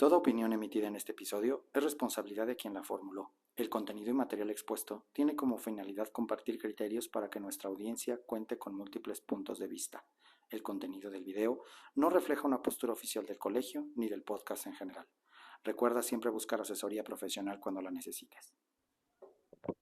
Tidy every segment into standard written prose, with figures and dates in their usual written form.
Toda opinión emitida en este episodio es responsabilidad de quien la formuló. El contenido y material expuesto tiene como finalidad compartir criterios para que nuestra audiencia cuente con múltiples puntos de vista. El contenido del video no refleja una postura oficial del colegio ni del podcast en general. Recuerda siempre buscar asesoría profesional cuando la necesites.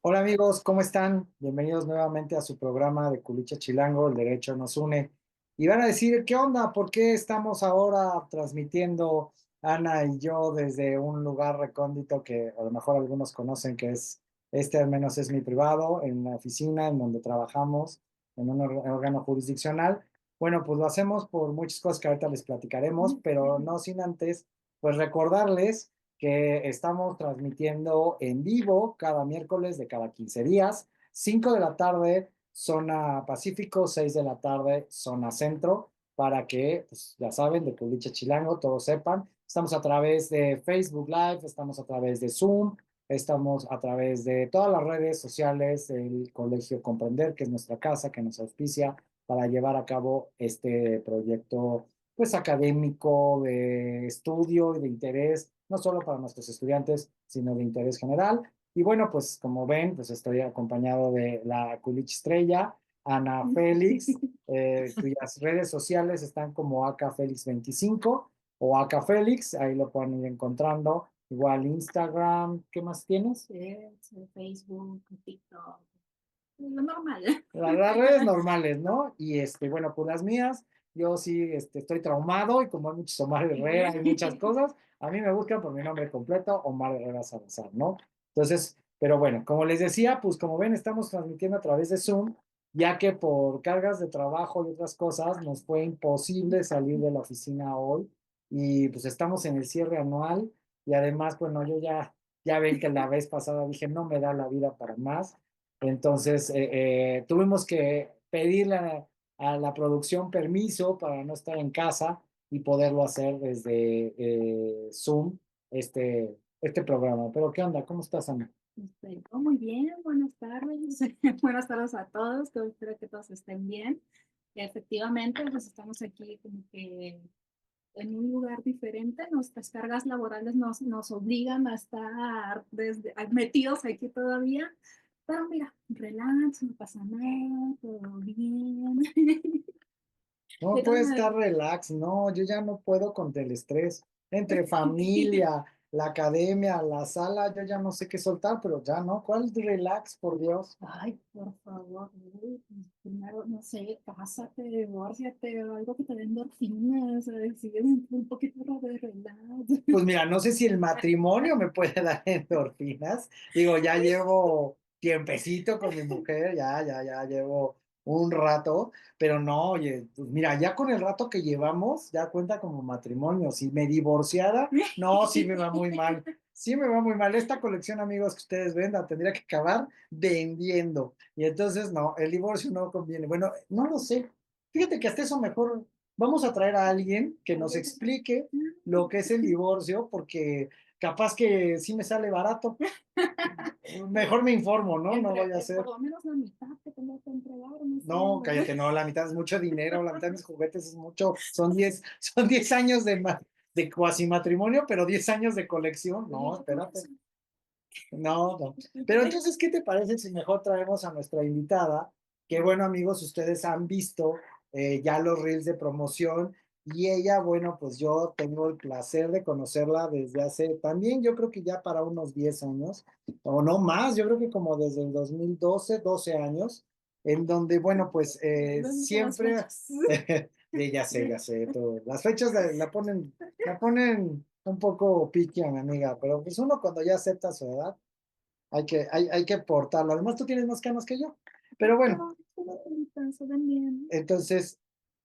Hola amigos, ¿cómo están? Bienvenidos nuevamente a su programa de Culicha Chilango, El Derecho nos une. Y van a decir, ¿qué onda? ¿Por qué estamos ahora transmitiendo Ana y yo desde un lugar recóndito que a lo mejor algunos conocen que es, este al menos es mi privado, en la oficina en donde trabajamos, en un órgano jurisdiccional? Bueno, pues lo hacemos por muchas cosas que ahorita les platicaremos, pero no sin antes, pues recordarles que estamos transmitiendo en vivo cada miércoles de cada 15 días, 5 de la tarde, zona Pacífico, 6 de la tarde, zona Centro, para que, pues, ya saben, de Culicha Chilango, todos sepan. Estamos a través de Facebook Live, estamos a través de Zoom, estamos a través de todas las redes sociales del Colegio Comprender, que es nuestra casa, que nos auspicia para llevar a cabo este proyecto pues académico, de estudio y de interés, no solo para nuestros estudiantes, sino de interés general. Y bueno, pues como ven, pues estoy acompañado de la Culich Estrella, Ana Félix, cuyas redes sociales están como AKFélix25 o AKFélix, ahí lo pueden ir encontrando. Igual Instagram, ¿qué más tienes? Facebook, TikTok, lo normal. Las redes normales, ¿no? Y bueno, pues las mías, yo sí estoy traumado y como hay muchos Omar Herrera y muchas cosas, a mí me buscan por mi nombre completo, Omar Herrera Salazar, ¿no? Entonces, pero bueno, como les decía, pues como ven, estamos transmitiendo a través de Zoom, ya que por cargas de trabajo y otras cosas nos fue imposible salir de la oficina hoy y pues estamos en el cierre anual y además, bueno, yo ya ven que la vez pasada dije, no me da la vida para más. Entonces, tuvimos que pedirle a la producción permiso para no estar en casa y poderlo hacer desde Zoom, este programa. Pero, ¿qué onda? ¿Cómo estás, Ana? Estoy todo muy bien, buenas tardes. Buenas tardes a todos, espero que todos estén bien. Efectivamente, pues estamos aquí como que en un lugar diferente, nuestras cargas laborales nos obligan a estar metidos aquí todavía, pero mira, relax, no pasa nada, todo bien. No ¿Qué puede tal? estar relax, no, yo ya no puedo con el estrés. Entre familia, la academia, la sala, yo ya no sé qué soltar, pero ya no. ¿Cuál relax, por Dios? Ay, por favor, güey, pues, primero, no sé, cásate, divórciate, o algo que te dé endorfinas, sigue un poquito de relax. Pues mira, no sé si el matrimonio me puede dar endorfinas. Digo, ya llevo tiempecito con mi mujer, ya llevo un rato, pero no, oye, pues mira, ya con el rato que llevamos, ya cuenta como matrimonio. Si me divorciara, no, sí me va muy mal. Sí me va muy mal. Esta colección, amigos, que ustedes ven, la tendría que acabar vendiendo. Y entonces, no, el divorcio no conviene. Bueno, no lo sé. Fíjate que hasta eso mejor vamos a traer a alguien que nos explique lo que es el divorcio, porque capaz que sí me sale barato. Mejor me informo, ¿no? No vaya a ser. Por lo menos la mitad te tengo que entregar, no No, sé. cállate, no, la mitad es mucho dinero, la mitad de mis juguetes es mucho, son 10 años de cuasi matrimonio, pero 10 años de colección. No, espérate. No, no. Pero entonces, ¿qué te parece si mejor traemos a nuestra invitada? Que bueno, amigos, ustedes han visto ya los reels de promoción y ella, bueno, pues yo tengo el placer de conocerla desde hace también, yo creo que ya para unos 10 años, o no más, yo creo que como desde el 2012, 12 años, en donde, bueno, pues Las siempre, fechas. ya sé, todo. Las fechas la ponen un poco piqui a mi amiga, pero pues uno cuando ya acepta su edad, hay que portarlo. Además, tú tienes más canas que yo. Pero bueno, Se ven bien. entonces,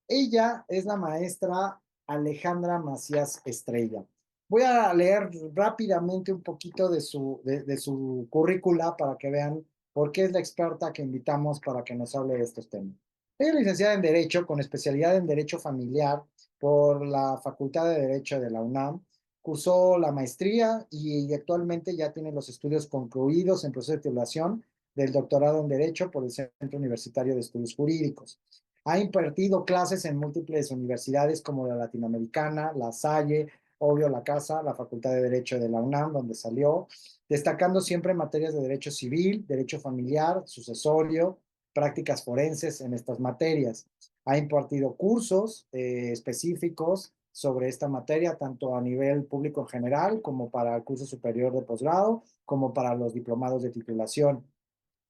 ella es la maestra Alejandra Macías Estrella. Voy a leer rápidamente un poquito de su currícula para que vean por qué es la experta que invitamos para que nos hable de estos temas. Ella es licenciada en Derecho con especialidad en Derecho Familiar por la Facultad de Derecho de la UNAM. Cursó la maestría y actualmente ya tiene los estudios concluidos en proceso de titulación del doctorado en Derecho por el Centro Universitario de Estudios Jurídicos. Ha impartido clases en múltiples universidades como la Latinoamericana, La Salle, obvio la casa, la Facultad de Derecho de la UNAM, donde salió, destacando siempre materias de derecho civil, derecho familiar, sucesorio, prácticas forenses en estas materias. Ha impartido cursos específicos sobre esta materia, tanto a nivel público en general, como para el curso superior de posgrado, como para los diplomados de titulación.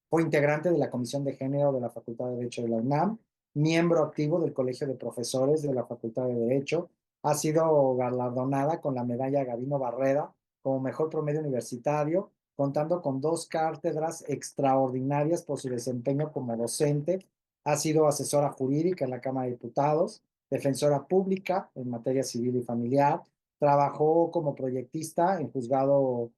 Fue integrante de la Comisión de Género de la Facultad de Derecho de la UNAM, miembro activo del Colegio de Profesores de la Facultad de Derecho. Ha sido galardonada con la medalla Gavino Barreda como mejor promedio universitario, contando con 2 cátedras extraordinarias por su desempeño como docente. Ha sido asesora jurídica en la Cámara de Diputados, defensora pública en materia civil y familiar. Trabajó como proyectista en juzgado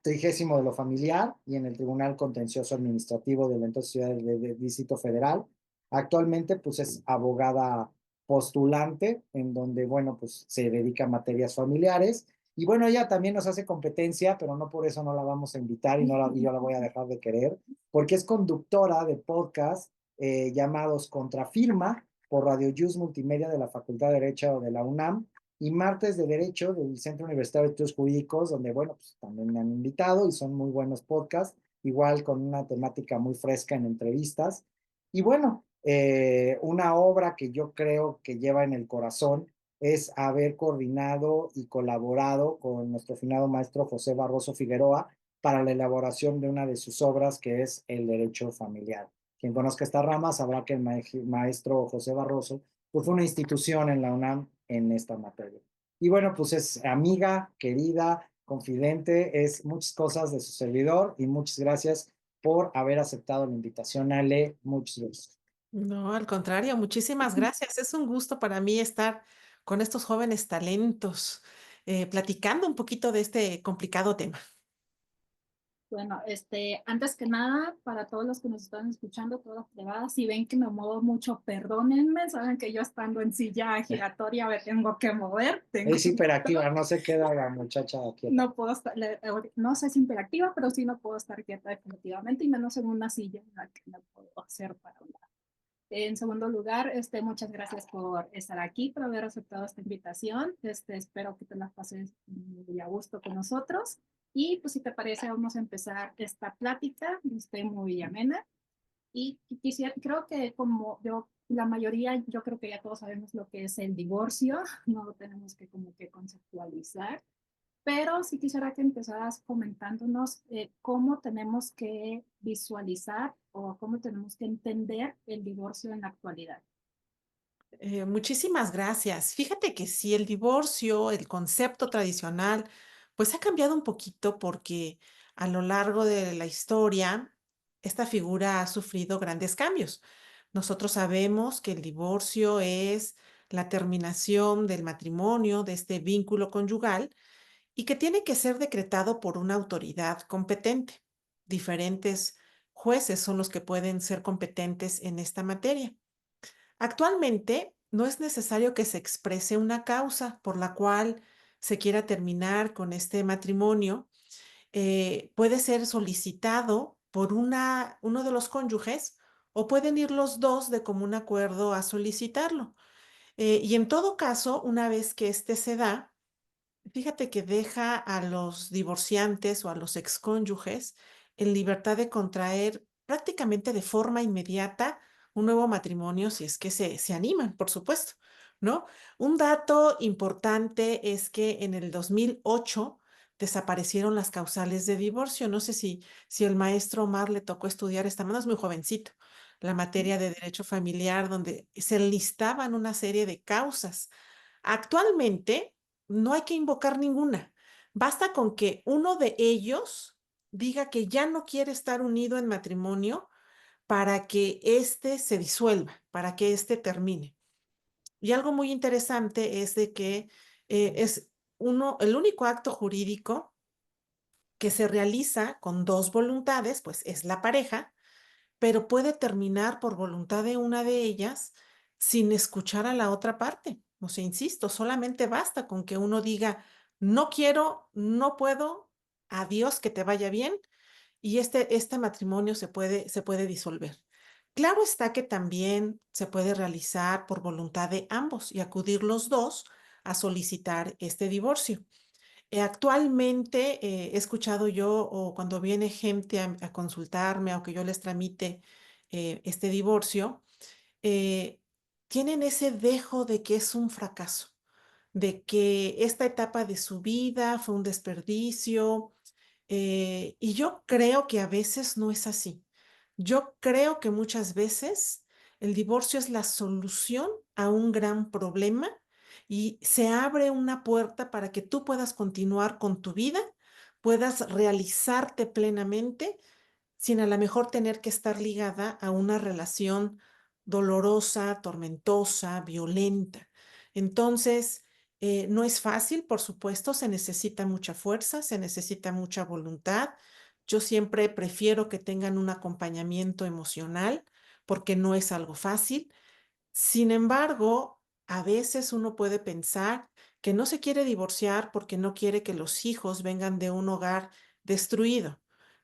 30 de lo familiar y en el Tribunal Contencioso Administrativo de la entonces Ciudad del Distrito Federal. Actualmente, pues es abogada postulante, en donde, bueno, pues se dedica a materias familiares. Y bueno, ella también nos hace competencia, pero no por eso no la vamos a invitar y yo la voy a dejar de querer, porque es conductora de podcast llamados Contrafirma por Radio Jus Multimedia de la Facultad de Derecho de la UNAM y Martes de Derecho del Centro Universitario de Estudios Jurídicos, donde, bueno, pues también me han invitado y son muy buenos podcasts, igual con una temática muy fresca en entrevistas. Y bueno, una obra que yo creo que lleva en el corazón es haber coordinado y colaborado con nuestro finado maestro José Barroso Figueroa para la elaboración de una de sus obras, que es el derecho familiar. Quien conozca esta rama sabrá que el maestro José Barroso pues, fue una institución en la UNAM en esta materia. Y bueno, pues es amiga, querida, confidente, es muchas cosas de su servidor y muchas gracias por haber aceptado la invitación, Ale. Muchas gracias. No, al contrario, muchísimas gracias. Es un gusto para mí estar con estos jóvenes talentos, platicando un poquito de este complicado tema. Bueno, antes que nada, para todos los que nos están escuchando, todas privadas, si ven que me muevo mucho, perdónenme, saben que yo estando en silla giratoria me tengo que mover. Es hiperactiva, no se queda la muchacha quieta. No puedo estar, no sé si hiperactiva, pero sí no puedo estar quieta definitivamente, y menos en una silla en la que no puedo hacer para un lado. En segundo lugar, muchas gracias por estar aquí, por haber aceptado esta invitación. Espero que te la pases muy a gusto con nosotros. Y pues si te parece, vamos a empezar esta plática, muy amena. Y quisiera, creo que como yo, la mayoría, yo creo que ya todos sabemos lo que es el divorcio, no lo tenemos que como que conceptualizar, pero sí quisiera que empezaras comentándonos cómo tenemos que visualizar o cómo tenemos que entender el divorcio en la actualidad. Muchísimas gracias. Fíjate que sí, el divorcio, el concepto tradicional, pues ha cambiado un poquito porque a lo largo de la historia, esta figura ha sufrido grandes cambios. Nosotros sabemos que el divorcio es la terminación del matrimonio, de este vínculo conyugal, y que tiene que ser decretado por una autoridad competente. Diferentes jueces son los que pueden ser competentes en esta materia. Actualmente no es necesario que se exprese una causa por la cual se quiera terminar con este matrimonio. Puede ser solicitado por uno de los cónyuges o pueden ir los dos de común acuerdo a solicitarlo. Y en todo caso, una vez que este se da, fíjate que deja a los divorciantes o a los excónyuges en libertad de contraer prácticamente de forma inmediata un nuevo matrimonio si es que se animan, por supuesto, ¿no? Un dato importante es que en el 2008 desaparecieron las causales de divorcio. No sé si el maestro Omar le tocó estudiar esta mano, es muy jovencito, la materia de derecho familiar, donde se listaban una serie de causas. Actualmente no hay que invocar ninguna. Basta con que uno de ellos diga que ya no quiere estar unido en matrimonio para que éste se disuelva, para que éste termine. Y algo muy interesante es de que es el único acto jurídico que se realiza con dos voluntades, pues es la pareja, pero puede terminar por voluntad de una de ellas sin escuchar a la otra parte. O sea, insisto, solamente basta con que uno diga, no quiero, no puedo, adiós, que te vaya bien, y este matrimonio se puede disolver. Claro está que también se puede realizar por voluntad de ambos y acudir los dos a solicitar este divorcio. Actualmente he escuchado yo o cuando viene gente a consultarme o que yo les tramite este divorcio, eh, tienen ese dejo de que es un fracaso, de que esta etapa de su vida fue un desperdicio, y yo creo que a veces no es así. Yo creo que muchas veces el divorcio es la solución a un gran problema y se abre una puerta para que tú puedas continuar con tu vida, puedas realizarte plenamente sin a lo mejor tener que estar ligada a una relación dolorosa, tormentosa, violenta. Entonces, no es fácil, por supuesto, se necesita mucha fuerza, se necesita mucha voluntad. Yo siempre prefiero que tengan un acompañamiento emocional porque no es algo fácil. Sin embargo, a veces uno puede pensar que no se quiere divorciar porque no quiere que los hijos vengan de un hogar destruido,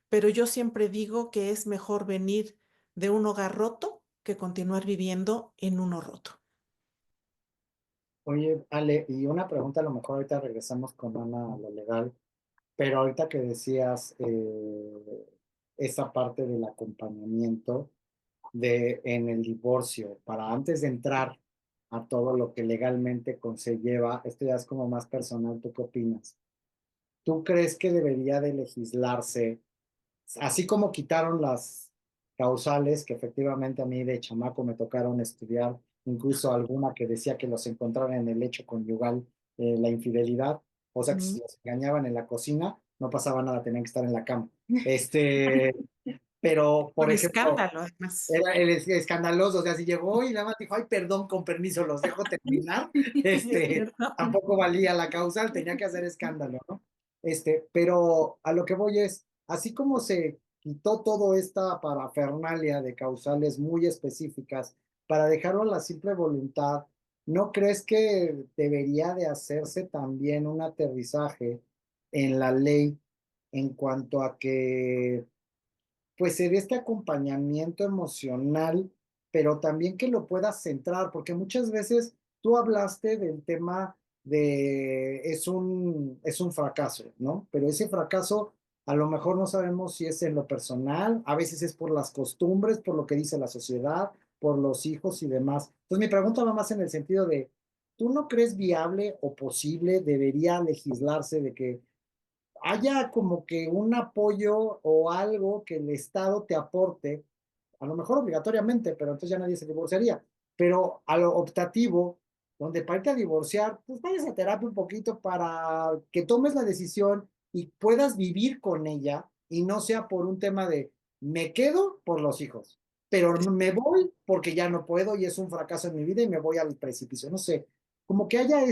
pero yo siempre digo que es mejor venir de un hogar roto que continuar viviendo en uno roto. Oye, Ale, y una pregunta, a lo mejor ahorita regresamos con Ana a lo legal, pero ahorita que decías esa parte del acompañamiento en el divorcio, para antes de entrar a todo lo que legalmente conlleva, esto ya es como más personal, ¿tú qué opinas? ¿Tú crees que debería de legislarse, así como quitaron las causales, que efectivamente a mí de chamaco me tocaron estudiar, incluso alguna que decía que los encontraban en el hecho conyugal, la infidelidad, o sea que si Mm. los engañaban en la cocina, no pasaba nada, tenían que estar en la cama. Este, pero, por Un ejemplo, escándalo, además. era el escandaloso, o sea, si llegó y nada más dijo, ay, perdón, con permiso, los dejo terminar, Sí, es cierto. tampoco valía la causal, tenía que hacer escándalo, ¿no? Pero a lo que voy es, así como se quitó toda esta parafernalia de causales muy específicas para dejarlo a la simple voluntad, ¿no crees que debería de hacerse también un aterrizaje en la ley en cuanto a que pues se dé este acompañamiento emocional, pero también que lo puedas centrar, porque muchas veces tú hablaste del tema de es un fracaso, ¿no? Pero ese fracaso a lo mejor no sabemos si es en lo personal, a veces es por las costumbres, por lo que dice la sociedad, por los hijos y demás. Entonces mi pregunta va más en el sentido de, ¿tú no crees viable o posible, debería legislarse de que haya como que un apoyo o algo que el Estado te aporte, a lo mejor obligatoriamente, pero entonces ya nadie se divorciaría, pero a lo optativo, donde para irte a divorciar, pues vayas a terapia un poquito para que tomes la decisión y puedas vivir con ella y no sea por un tema de me quedo por los hijos, pero me voy porque ya no puedo y es un fracaso en mi vida y me voy al precipicio, no sé, como que haya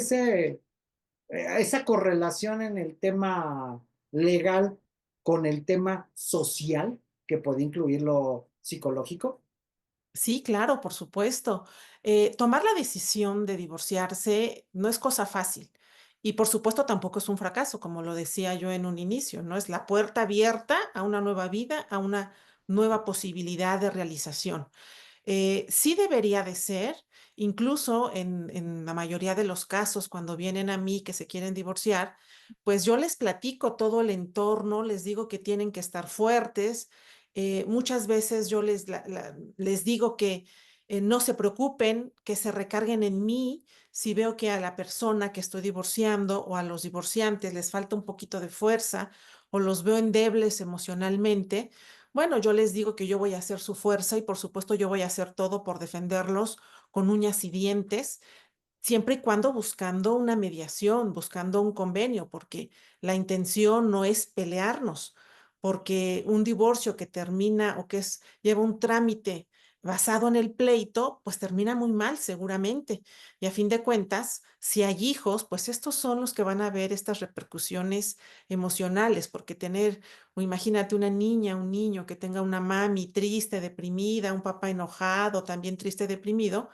esa correlación en el tema legal con el tema social, que puede incluir lo psicológico. Sí, claro, por supuesto. Tomar la decisión de divorciarse no es cosa fácil y por supuesto tampoco es un fracaso, como lo decía yo en un inicio, ¿no? Es la puerta abierta a una nueva vida, a una nueva posibilidad de realización. Sí debería de ser, incluso en la mayoría de los casos, cuando vienen a mí que se quieren divorciar, pues yo les platico todo el entorno, les digo que tienen que estar fuertes. Muchas veces yo les digo que no se preocupen, que se recarguen en mí si veo que a la persona que estoy divorciando o a los divorciantes les falta un poquito de fuerza o los veo endebles emocionalmente. Bueno, yo les digo que yo voy a hacer su fuerza y por supuesto yo voy a hacer todo por defenderlos con uñas y dientes, siempre y cuando buscando una mediación, buscando un convenio, porque la intención no es pelearnos, porque un divorcio que termina o lleva un trámite basado en el pleito, pues termina muy mal seguramente. Y a fin de cuentas, si hay hijos, pues estos son los que van a ver estas repercusiones emocionales, porque o imagínate una niña, un niño que tenga una mami triste, deprimida, un papá enojado, también triste, deprimido,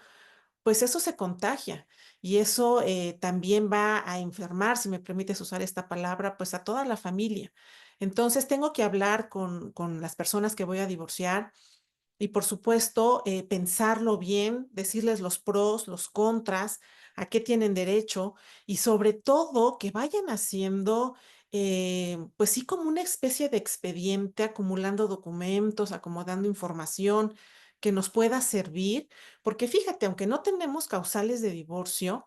pues eso se contagia y eso también va a enfermar, si me permites usar esta palabra, pues a toda la familia. Entonces tengo que hablar con las personas que voy a divorciar y por supuesto pensarlo bien, decirles los pros, los contras, a qué tienen derecho y sobre todo que vayan haciendo, pues sí, como una especie de expediente, acumulando documentos, acomodando información que nos pueda servir, porque fíjate, aunque no tenemos causales de divorcio,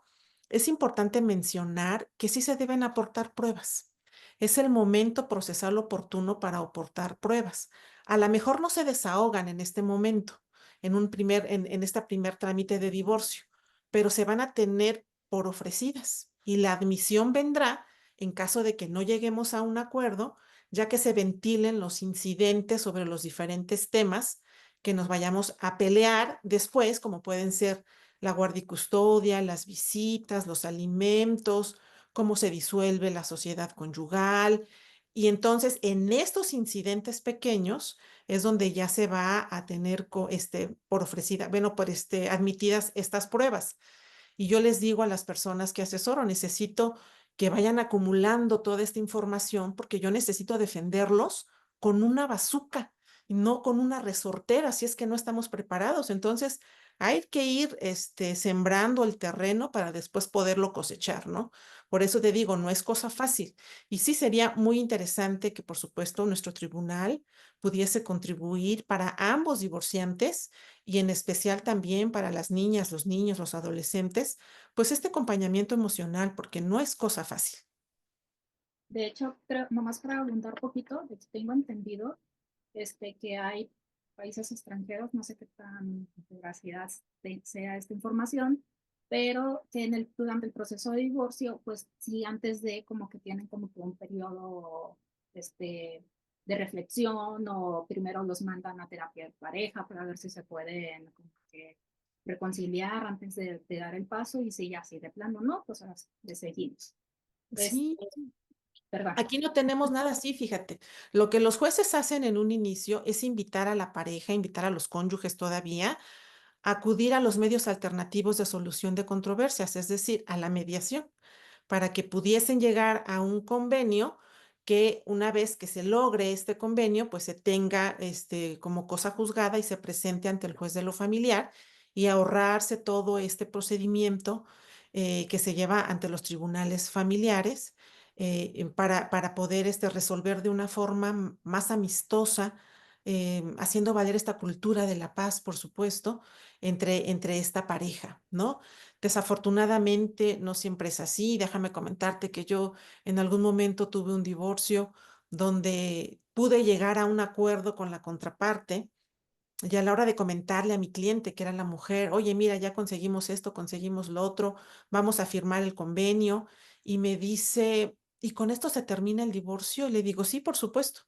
es importante mencionar que sí se deben aportar pruebas. Es el momento procesal oportuno para aportar pruebas. A lo mejor no se desahogan en este momento, en este primer trámite de divorcio, pero se van a tener por ofrecidas y la admisión vendrá en caso de que no lleguemos a un acuerdo, ya que se ventilen los incidentes sobre los diferentes temas que nos vayamos a pelear después, como pueden ser la guardia y custodia, las visitas, los alimentos, cómo se disuelve la sociedad conyugal. Y entonces, en estos incidentes pequeños es donde ya se va a tener por ofrecida, bueno, admitidas estas pruebas. Y yo les digo a las personas que asesoro, necesito que vayan acumulando toda esta información porque yo necesito defenderlos con una bazuca y no con una resortera si es que no estamos preparados. Entonces, hay que ir sembrando el terreno para después poderlo cosechar, ¿no? Por eso te digo, no es cosa fácil. Y sí sería muy interesante que, por supuesto, nuestro tribunal pudiese contribuir para ambos divorciantes y en especial también para las niñas, los niños, los adolescentes, pues este acompañamiento emocional, porque no es cosa fácil. De hecho, nomás para abundar un poquito, tengo entendido que hay países extranjeros, no sé qué tan veracidad sea esta información, pero que durante el proceso de divorcio, pues sí, antes de como que tienen como que un periodo de reflexión o primero los mandan a terapia de pareja para ver si se pueden como que reconciliar antes de dar el paso y si ya así de plano no, pues ahora le seguimos. Sí, Perdón. aquí no tenemos nada así, fíjate. Lo que los jueces hacen en un inicio es invitar a la pareja, invitar a los cónyuges todavía a acudir a los medios alternativos de solución de controversias, es decir, a la mediación, para que pudiesen llegar a un convenio que una vez que se logre este convenio, pues se tenga como cosa juzgada y se presente ante el juez de lo familiar y ahorrarse todo este procedimiento que se lleva ante los tribunales familiares para poder resolver de una forma más amistosa, haciendo valer esta cultura de la paz, por supuesto, entre esta pareja, ¿no? Desafortunadamente no siempre es así. Déjame comentarte que yo en algún momento tuve un divorcio donde pude llegar a un acuerdo con la contraparte y a la hora de comentarle a mi cliente, que era la mujer, oye, mira, ya conseguimos esto, conseguimos lo otro, vamos a firmar el convenio, y me dice, ¿y con esto se termina el divorcio? Y le digo, sí, por supuesto.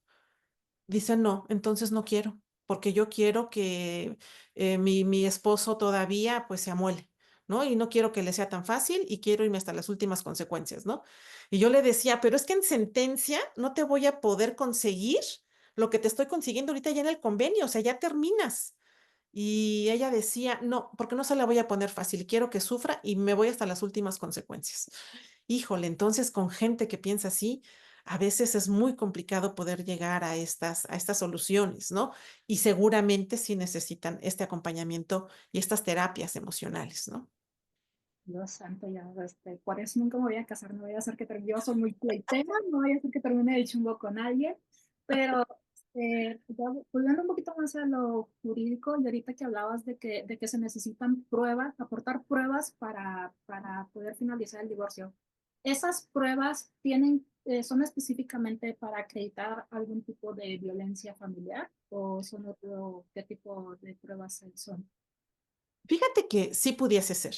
Dice, no, entonces no quiero, porque yo quiero que mi esposo todavía pues se amuele, ¿no? Y no quiero que le sea tan fácil y quiero irme hasta las últimas consecuencias, ¿no? Y yo le decía, pero es que en sentencia no te voy a poder conseguir lo que te estoy consiguiendo ahorita ya en el convenio, o sea, ya terminas. Y ella decía, no, porque no se la voy a poner fácil, quiero que sufra y me voy hasta las últimas consecuencias. Híjole, entonces con gente que piensa así, a veces es muy complicado poder llegar a estas soluciones, ¿no? Y seguramente sí necesitan este acompañamiento y estas terapias emocionales, ¿no? Dios santo, ya, por eso nunca me voy a casar, no voy a hacer que termine, yo soy muy pleitera, no voy a hacer que termine de chungo con alguien, pero volviendo un poquito más a lo jurídico, y ahorita que hablabas de que se necesitan pruebas, aportar pruebas para poder finalizar el divorcio, ¿esas pruebas son específicamente para acreditar algún tipo de violencia familiar o son qué tipo de pruebas son? Fíjate que sí pudiese ser.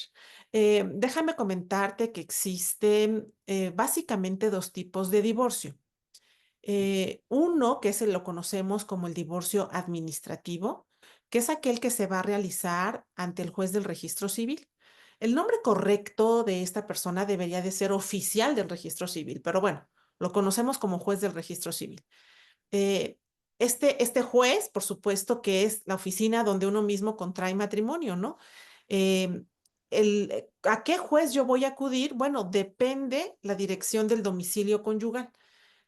Déjame comentarte que existen básicamente dos tipos de divorcio. Uno, que lo conocemos como el divorcio administrativo, que es aquel que se va a realizar ante el juez del registro civil. El nombre correcto de esta persona debería de ser oficial del registro civil, pero bueno, lo conocemos como juez del registro civil. Eh, este juez, por supuesto, que es la oficina donde uno mismo contrae matrimonio, ¿no? Em, ¿A qué juez yo voy a acudir? Bueno, depende la dirección del domicilio conyugal.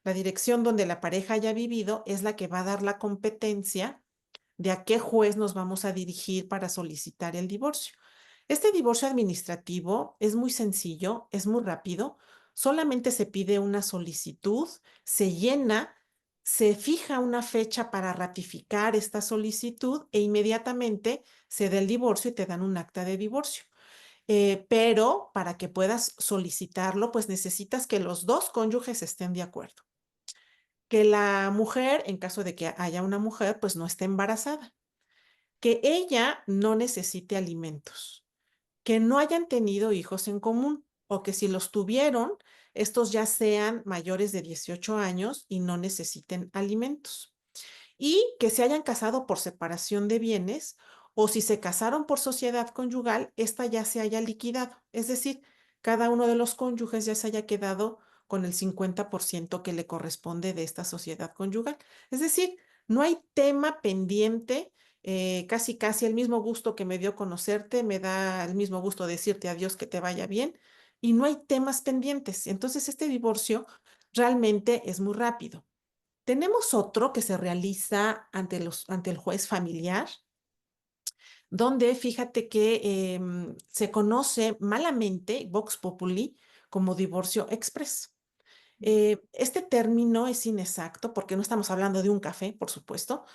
La dirección donde la pareja haya vivido es la que va a dar la competencia de a qué juez nos vamos a dirigir para solicitar el divorcio. Este divorcio administrativo es muy sencillo, es muy rápido, solamente se pide una solicitud, se llena, se fija una fecha para ratificar esta solicitud e inmediatamente se da el divorcio y te dan un acta de divorcio. Pero para que puedas solicitarlo, pues necesitas que los dos cónyuges estén de acuerdo. Que la mujer, en caso de que haya una mujer, pues no esté embarazada. Que ella no necesite alimentos. Que no hayan tenido hijos en común o que si los tuvieron, estos ya sean mayores de 18 años y no necesiten alimentos y que se hayan casado por separación de bienes o si se casaron por sociedad conyugal, esta ya se haya liquidado. Es decir, cada uno de los cónyuges ya se haya quedado con el 50% que le corresponde de esta sociedad conyugal. Es decir, no hay tema pendiente, casi casi el mismo gusto que me dio conocerte, me da el mismo gusto decirte adiós, que te vaya bien, y no hay temas pendientes. Entonces, este divorcio realmente es muy rápido. Tenemos otro que se realiza ante el juez familiar, donde fíjate que se conoce malamente, Vox Populi, como divorcio express. Este término es inexacto porque no estamos hablando de un café, por supuesto.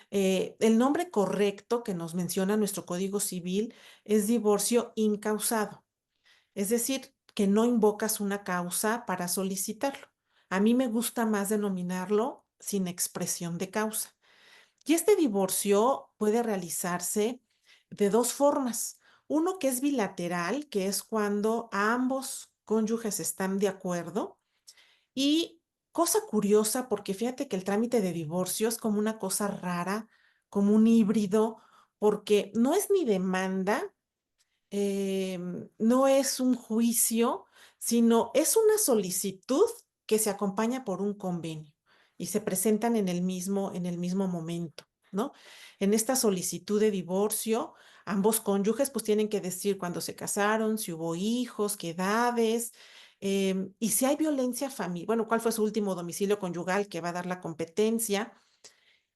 El nombre correcto que nos menciona nuestro Código Civil es divorcio incausado. Es decir, que no invocas una causa para solicitarlo. A mí me gusta más denominarlo sin expresión de causa. Y este divorcio puede realizarse de dos formas. Uno que es bilateral, que es cuando ambos cónyuges están de acuerdo. Y cosa curiosa, porque fíjate que el trámite de divorcio es como una cosa rara, como un híbrido, porque no es ni demanda, no es un juicio, sino es una solicitud que se acompaña por un convenio y se presentan en el mismo momento, ¿no? En esta solicitud de divorcio, ambos cónyuges pues tienen que decir cuándo se casaron, si hubo hijos, qué edades, y si hay violencia familiar, bueno, cuál fue su último domicilio conyugal que va a dar la competencia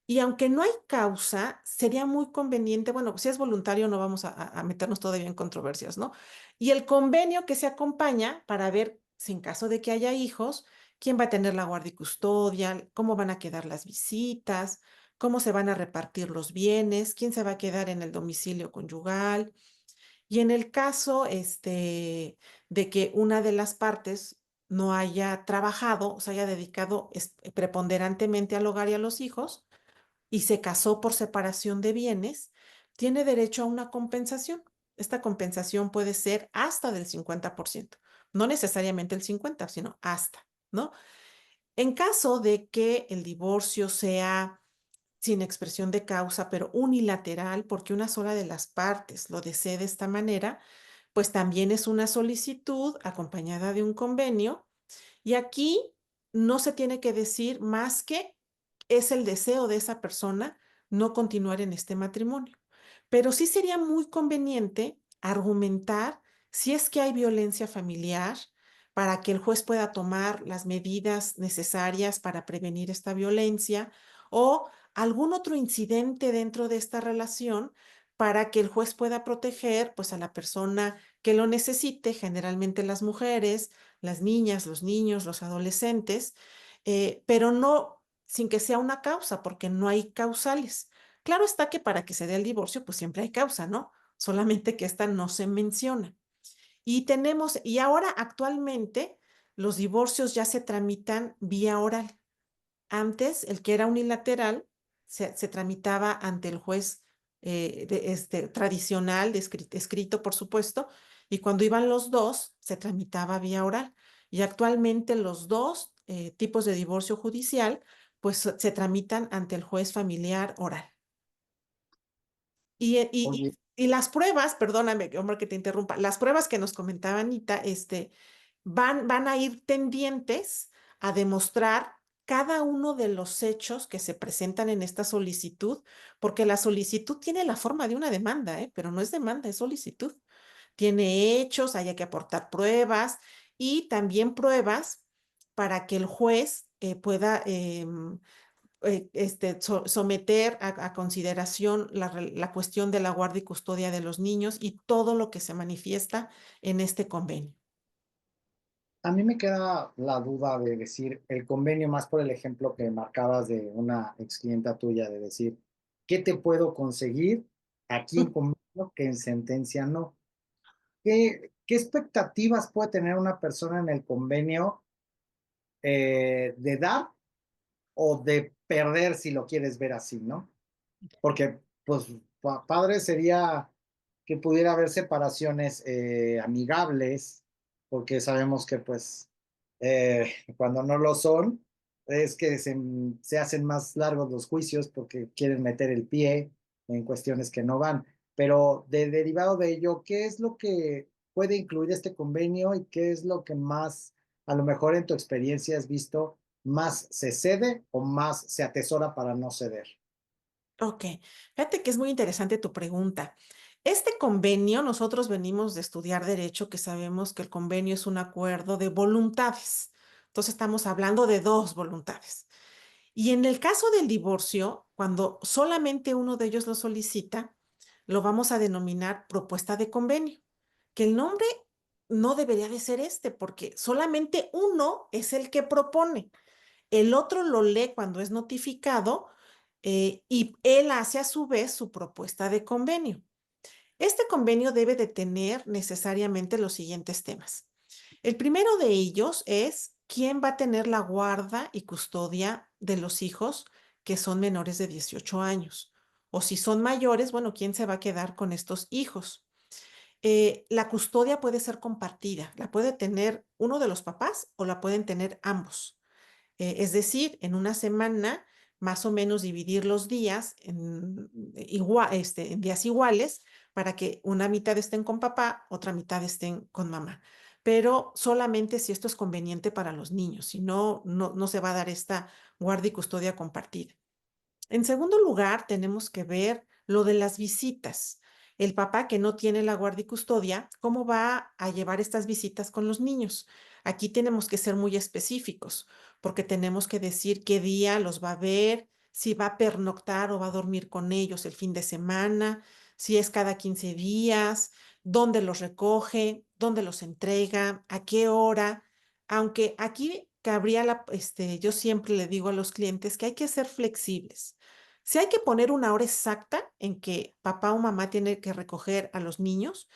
y aunque no hay causa, sería muy conveniente, bueno, si es voluntario no vamos a meternos todavía en controversias, ¿no? Y el convenio que se acompaña para ver si en caso de que haya hijos, quién va a tener la guardia y custodia, cómo van a quedar las visitas, cómo se van a repartir los bienes, quién se va a quedar en el domicilio conyugal. Y en el caso, de que una de las partes no haya trabajado, o se haya dedicado preponderantemente al hogar y a los hijos, y se casó por separación de bienes, tiene derecho a una compensación. Esta compensación puede ser hasta del 50%, no necesariamente el 50, sino hasta, ¿no? En caso de que el divorcio sea sin expresión de causa, pero unilateral, porque una sola de las partes lo desee de esta manera, pues también es una solicitud acompañada de un convenio y aquí no se tiene que decir más que es el deseo de esa persona no continuar en este matrimonio. Pero sí sería muy conveniente argumentar si es que hay violencia familiar para que el juez pueda tomar las medidas necesarias para prevenir esta violencia o algún otro incidente dentro de esta relación para que el juez pueda proteger pues a la persona que lo necesite, generalmente las mujeres, las niñas, los niños, los adolescentes, pero no sin que sea una causa, porque no hay causales. Claro está que para que se dé el divorcio, pues siempre hay causa, ¿no? Solamente que esta no se menciona. Y ahora actualmente los divorcios ya se tramitan vía oral. Antes, el que era unilateral se tramitaba ante el juez tradicional, escrito, por supuesto, y cuando iban los dos, se tramitaba vía oral. Y actualmente los dos tipos de divorcio judicial, pues se tramitan ante el juez familiar oral. Oye, Y las pruebas, perdóname, Omar, que te interrumpa, las pruebas que nos comentaba Anita, van a ir tendientes a demostrar cada uno de los hechos que se presentan en esta solicitud, porque la solicitud tiene la forma de una demanda, ¿eh? Pero no es demanda, es solicitud. Tiene hechos, hay que aportar pruebas y también pruebas para que el juez pueda someter a consideración la cuestión de la guardia y custodia de los niños y todo lo que se manifiesta en este convenio. A mí me queda la duda de decir el convenio, más por el ejemplo que marcabas de una ex clienta tuya, de decir, ¿qué te puedo conseguir aquí en convenio que en sentencia no? ¿Qué expectativas puede tener una persona en el convenio de dar o de perder, si lo quieres ver así, ¿no? Porque, pues, padre sería que pudiera haber separaciones amigables, porque sabemos que, pues, cuando no lo son, es que se hacen más largos los juicios porque quieren meter el pie en cuestiones que no van. Pero derivado de ello, ¿qué es lo que puede incluir este convenio y qué es lo que más, a lo mejor en tu experiencia has visto, más se cede o más se atesora para no ceder? Ok, fíjate que es muy interesante tu pregunta. Este convenio, nosotros venimos de estudiar derecho, que sabemos que el convenio es un acuerdo de voluntades. Entonces estamos hablando de dos voluntades. Y en el caso del divorcio, cuando solamente uno de ellos lo solicita, lo vamos a denominar propuesta de convenio, que el nombre no debería de ser este, porque solamente uno es el que propone. El otro lo lee cuando es notificado y él hace a su vez su propuesta de convenio. Este convenio debe de tener necesariamente los siguientes temas. El primero de ellos es quién va a tener la guarda y custodia de los hijos que son menores de 18 años. O si son mayores, bueno, ¿quién se va a quedar con estos hijos? La custodia puede ser compartida, la puede tener uno de los papás o la pueden tener ambos. Es decir, en una semana, más o menos dividir los días en días iguales para que una mitad estén con papá, otra mitad estén con mamá. Pero solamente si esto es conveniente para los niños, si no, no se va a dar esta guardia y custodia compartida. En segundo lugar, tenemos que ver lo de las visitas. El papá que no tiene la guardia y custodia, ¿cómo va a llevar estas visitas con los niños? Aquí tenemos que ser muy específicos, porque tenemos que decir qué día los va a ver, si va a pernoctar o va a dormir con ellos el fin de semana, si es cada 15 días, dónde los recoge, dónde los entrega, a qué hora. Aunque aquí cabría yo siempre le digo a los clientes que hay que ser flexibles. Si hay que poner una hora exacta en que papá o mamá tiene que recoger a los niños,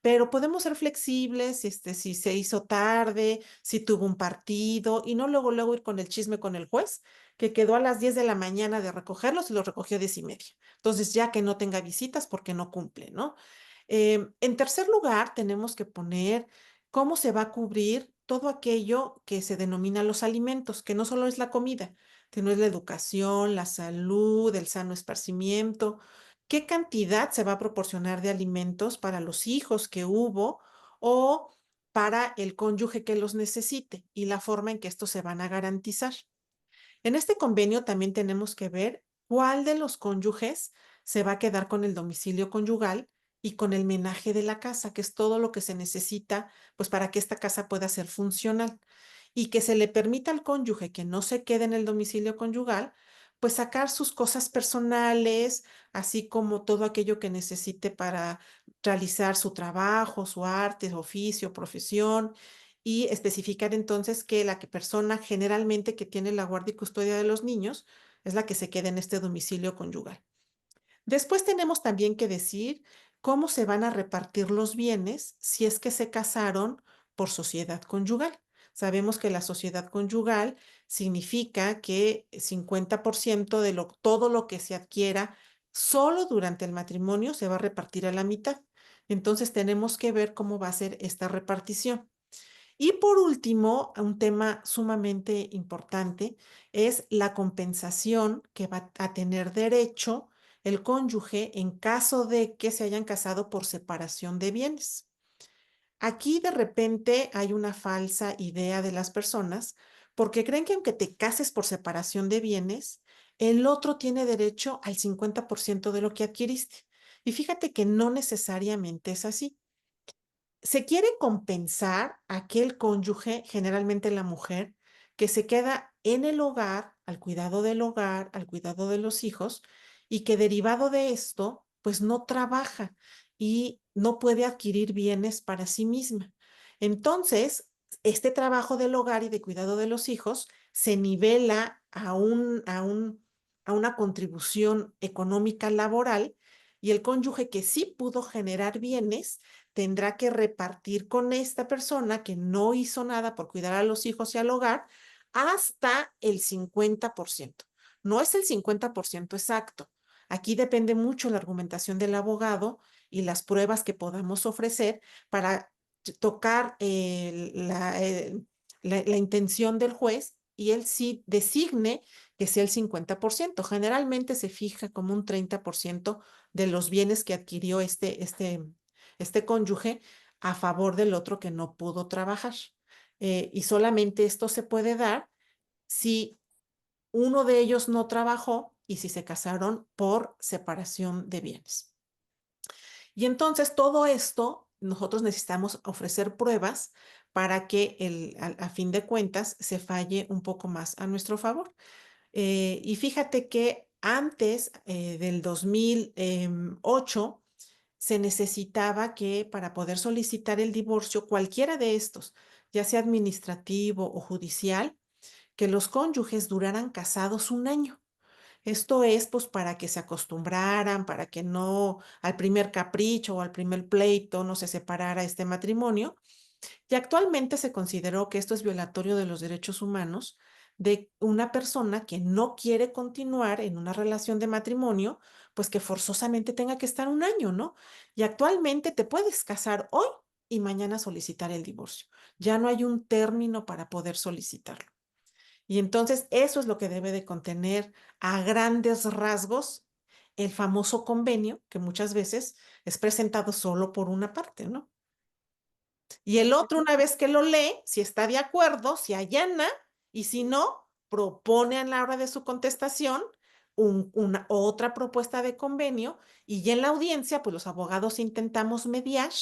pero podemos ser flexibles, si se hizo tarde, si tuvo un partido, y no luego ir con el chisme con el juez, que quedó a las 10 de la mañana de recogerlos y los recogió 10:30. Entonces, ya que no tenga visitas porque no cumple, ¿no? En tercer lugar, tenemos que poner cómo se va a cubrir todo aquello que se denomina los alimentos, que no solo es la comida, sino es la educación, la salud, el sano esparcimiento, qué cantidad se va a proporcionar de alimentos para los hijos que hubo o para el cónyuge que los necesite y la forma en que estos se van a garantizar. En este convenio también tenemos que ver cuál de los cónyuges se va a quedar con el domicilio conyugal y con el menaje de la casa, que es todo lo que se necesita, pues para que esta casa pueda ser funcional y que se le permita al cónyuge que no se quede en el domicilio conyugal, pues sacar sus cosas personales, así como todo aquello que necesite para realizar su trabajo, su arte, su oficio, profesión, y especificar entonces que persona generalmente que tiene la guardia y custodia de los niños es la que se queda en este domicilio conyugal. Después tenemos también que decir cómo se van a repartir los bienes si es que se casaron por sociedad conyugal. Sabemos que la sociedad conyugal significa que 50% de todo lo que se adquiera solo durante el matrimonio se va a repartir a la mitad. Entonces tenemos que ver cómo va a ser esta repartición. Y por último, un tema sumamente importante es la compensación que va a tener derecho el cónyuge en caso de que se hayan casado por separación de bienes. Aquí de repente hay una falsa idea de las personas porque creen que aunque te cases por separación de bienes, el otro tiene derecho al 50% de lo que adquiriste. Y fíjate que no necesariamente es así. Se quiere compensar a aquel cónyuge, generalmente la mujer, que se queda en el hogar, al cuidado del hogar, al cuidado de los hijos, y que derivado de esto, pues no trabaja y no puede adquirir bienes para sí misma. Entonces, este trabajo del hogar y de cuidado de los hijos se nivela a una contribución económica laboral, y el cónyuge que sí pudo generar bienes tendrá que repartir con esta persona que no hizo nada por cuidar a los hijos y al hogar hasta el 50%. No es el 50% exacto. Aquí depende mucho la argumentación del abogado y las pruebas que podamos ofrecer para tocar la intención del juez, y él sí designe que sea el 50%. Generalmente se fija como un 30% de los bienes que adquirió este cónyuge a favor del otro que no pudo trabajar. Y solamente esto se puede dar si uno de ellos no trabajó y si se casaron por separación de bienes. Y entonces todo esto nosotros necesitamos ofrecer pruebas para que a fin de cuentas se falle un poco más a nuestro favor. Y fíjate que antes del 2008 se necesitaba que para poder solicitar el divorcio, cualquiera de estos, ya sea administrativo o judicial, que los cónyuges duraran casados un año. Esto es pues para que se acostumbraran, para que no al primer capricho o al primer pleito no se separara este matrimonio. Y actualmente se consideró que esto es violatorio de los derechos humanos de una persona que no quiere continuar en una relación de matrimonio, pues que forzosamente tenga que estar un año, ¿no? Y actualmente te puedes casar hoy y mañana solicitar el divorcio. Ya no hay un término para poder solicitarlo. Y entonces eso es lo que debe de contener a grandes rasgos el famoso convenio, que muchas veces es presentado solo por una parte, ¿no? Y el otro, una vez que lo lee, si está de acuerdo, si allana, y si no, propone a la hora de su contestación una otra propuesta de convenio, y ya en la audiencia, pues los abogados intentamos mediar,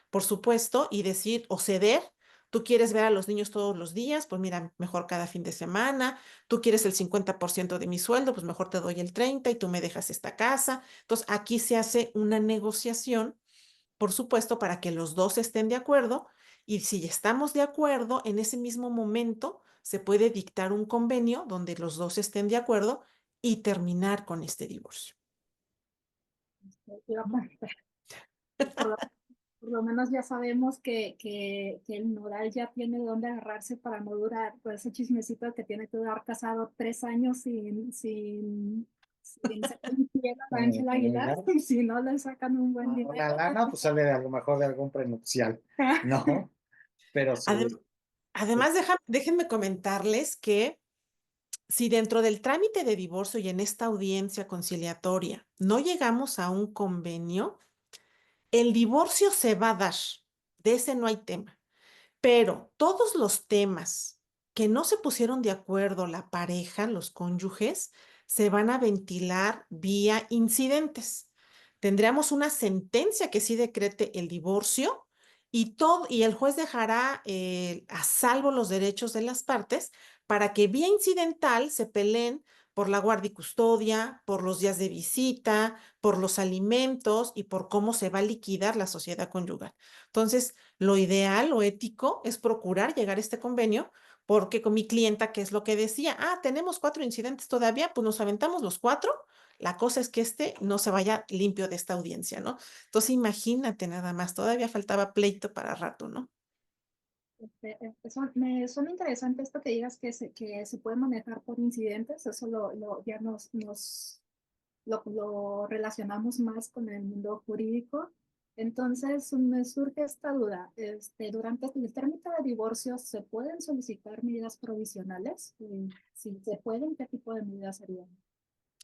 por supuesto, y decir o ceder. Tú quieres ver a los niños todos los días, pues mira, mejor cada fin de semana. Tú quieres el 50% de mi sueldo, pues mejor te doy el 30% y tú me dejas esta casa. Entonces, aquí se hace una negociación, por supuesto, para que los dos estén de acuerdo, y si estamos de acuerdo, en ese mismo momento se puede dictar un convenio donde los dos estén de acuerdo y terminar con este divorcio. Iba a comentar, Por lo, por lo menos ya sabemos que el nodal ya tiene de dónde agarrarse para no durar, por ese chismecito de que tiene que durar casado 3 años sin sacar un pie a Ángela Aguilar, si no le sacan un buen Una dinero. lana, pues sale de a lo mejor de algún prenupcial, ¿no? Pero sí. Además, déjenme comentarles que si dentro del trámite de divorcio y en esta audiencia conciliatoria no llegamos a un convenio, el divorcio se va a dar. De ese no hay tema. Pero todos los temas que no se pusieron de acuerdo la pareja, los cónyuges, se van a ventilar vía incidentes. Tendríamos una sentencia que sí decrete el divorcio, y el juez dejará a salvo los derechos de las partes para que vía incidental se peleen por la guardia y custodia, por los días de visita, por los alimentos y por cómo se va a liquidar la sociedad conyugal. Entonces, lo ideal, lo ético, es procurar llegar a este convenio, porque con mi clienta, ¿qué es lo que decía? Tenemos 4 incidentes todavía, pues nos aventamos los 4. La cosa es que este no se vaya limpio de esta audiencia, ¿no? Entonces, imagínate nada más, todavía faltaba pleito para rato, ¿no? Me suena interesante esto que digas que se puede manejar por incidentes, eso ya lo relacionamos más con el mundo jurídico. Entonces, me surge esta duda. Durante el trámite de divorcio, ¿se pueden solicitar medidas provisionales? Si se pueden, ¿qué tipo de medidas serían?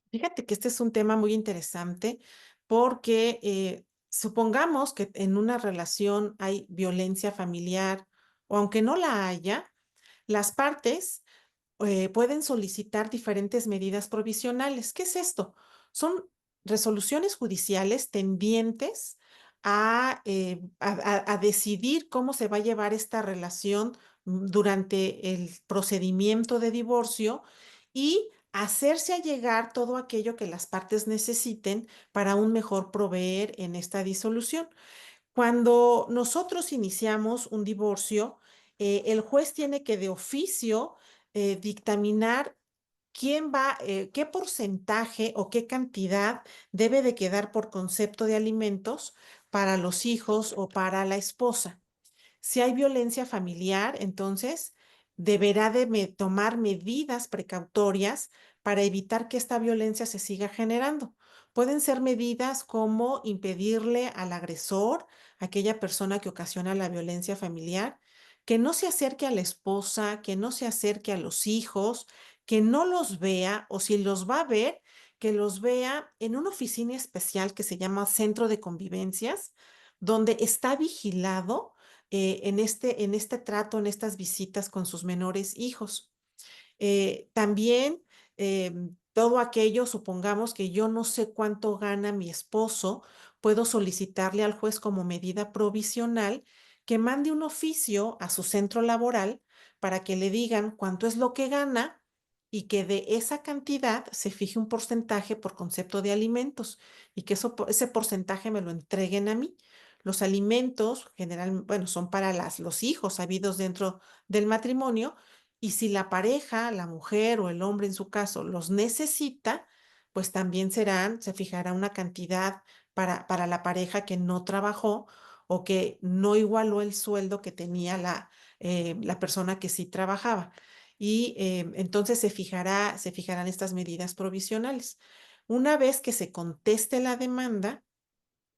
Fíjate que este es un tema muy interesante porque supongamos que en una relación hay violencia familiar, o aunque no la haya, las partes pueden solicitar diferentes medidas provisionales. ¿Qué es esto? Son resoluciones judiciales tendientes a decidir cómo se va a llevar esta relación durante el procedimiento de divorcio y hacerse allegar todo aquello que las partes necesiten para un mejor proveer en esta disolución. Cuando nosotros iniciamos un divorcio, el juez tiene que de oficio dictaminar qué porcentaje o qué cantidad debe de quedar por concepto de alimentos para los hijos o para la esposa. Si hay violencia familiar, entonces deberá de tomar medidas precautorias para evitar que esta violencia se siga generando. Pueden ser medidas como impedirle al agresor, aquella persona que ocasiona la violencia familiar, que no se acerque a la esposa, que no se acerque a los hijos, que no los vea o si los va a ver, que los vea en una oficina especial que se llama Centro de Convivencias, donde está vigilado en este trato, en estas visitas con sus menores hijos. También todo aquello, supongamos que yo no sé cuánto gana mi esposo, puedo solicitarle al juez como medida provisional que mande un oficio a su centro laboral para que le digan cuánto es lo que gana y que de esa cantidad se fije un porcentaje por concepto de alimentos y que ese porcentaje me lo entreguen a mí. Los alimentos generalmente, bueno, son para los hijos habidos dentro del matrimonio y si la pareja, la mujer o el hombre en su caso los necesita, pues también se fijará una cantidad para la pareja que no trabajó o que no igualó el sueldo que tenía la persona que sí trabajaba. Y entonces se fijarán estas medidas provisionales. Una vez que se conteste la demanda,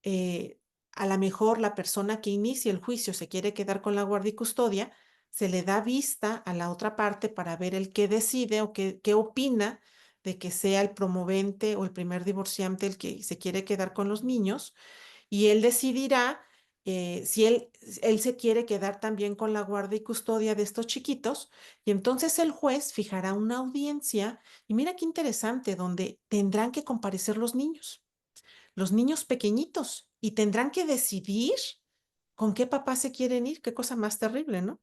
eh, a lo mejor la persona que inicia el juicio se quiere quedar con la guardia y custodia, se le da vista a la otra parte para ver el qué decide o qué opina de que sea el promovente o el primer divorciante el que se quiere quedar con los niños y él decidirá si él se quiere quedar también con la guardia y custodia de estos chiquitos y entonces el juez fijará una audiencia y mira qué interesante, donde tendrán que comparecer los niños pequeñitos, y tendrán que decidir con qué papá se quieren ir. Qué cosa más terrible, ¿no?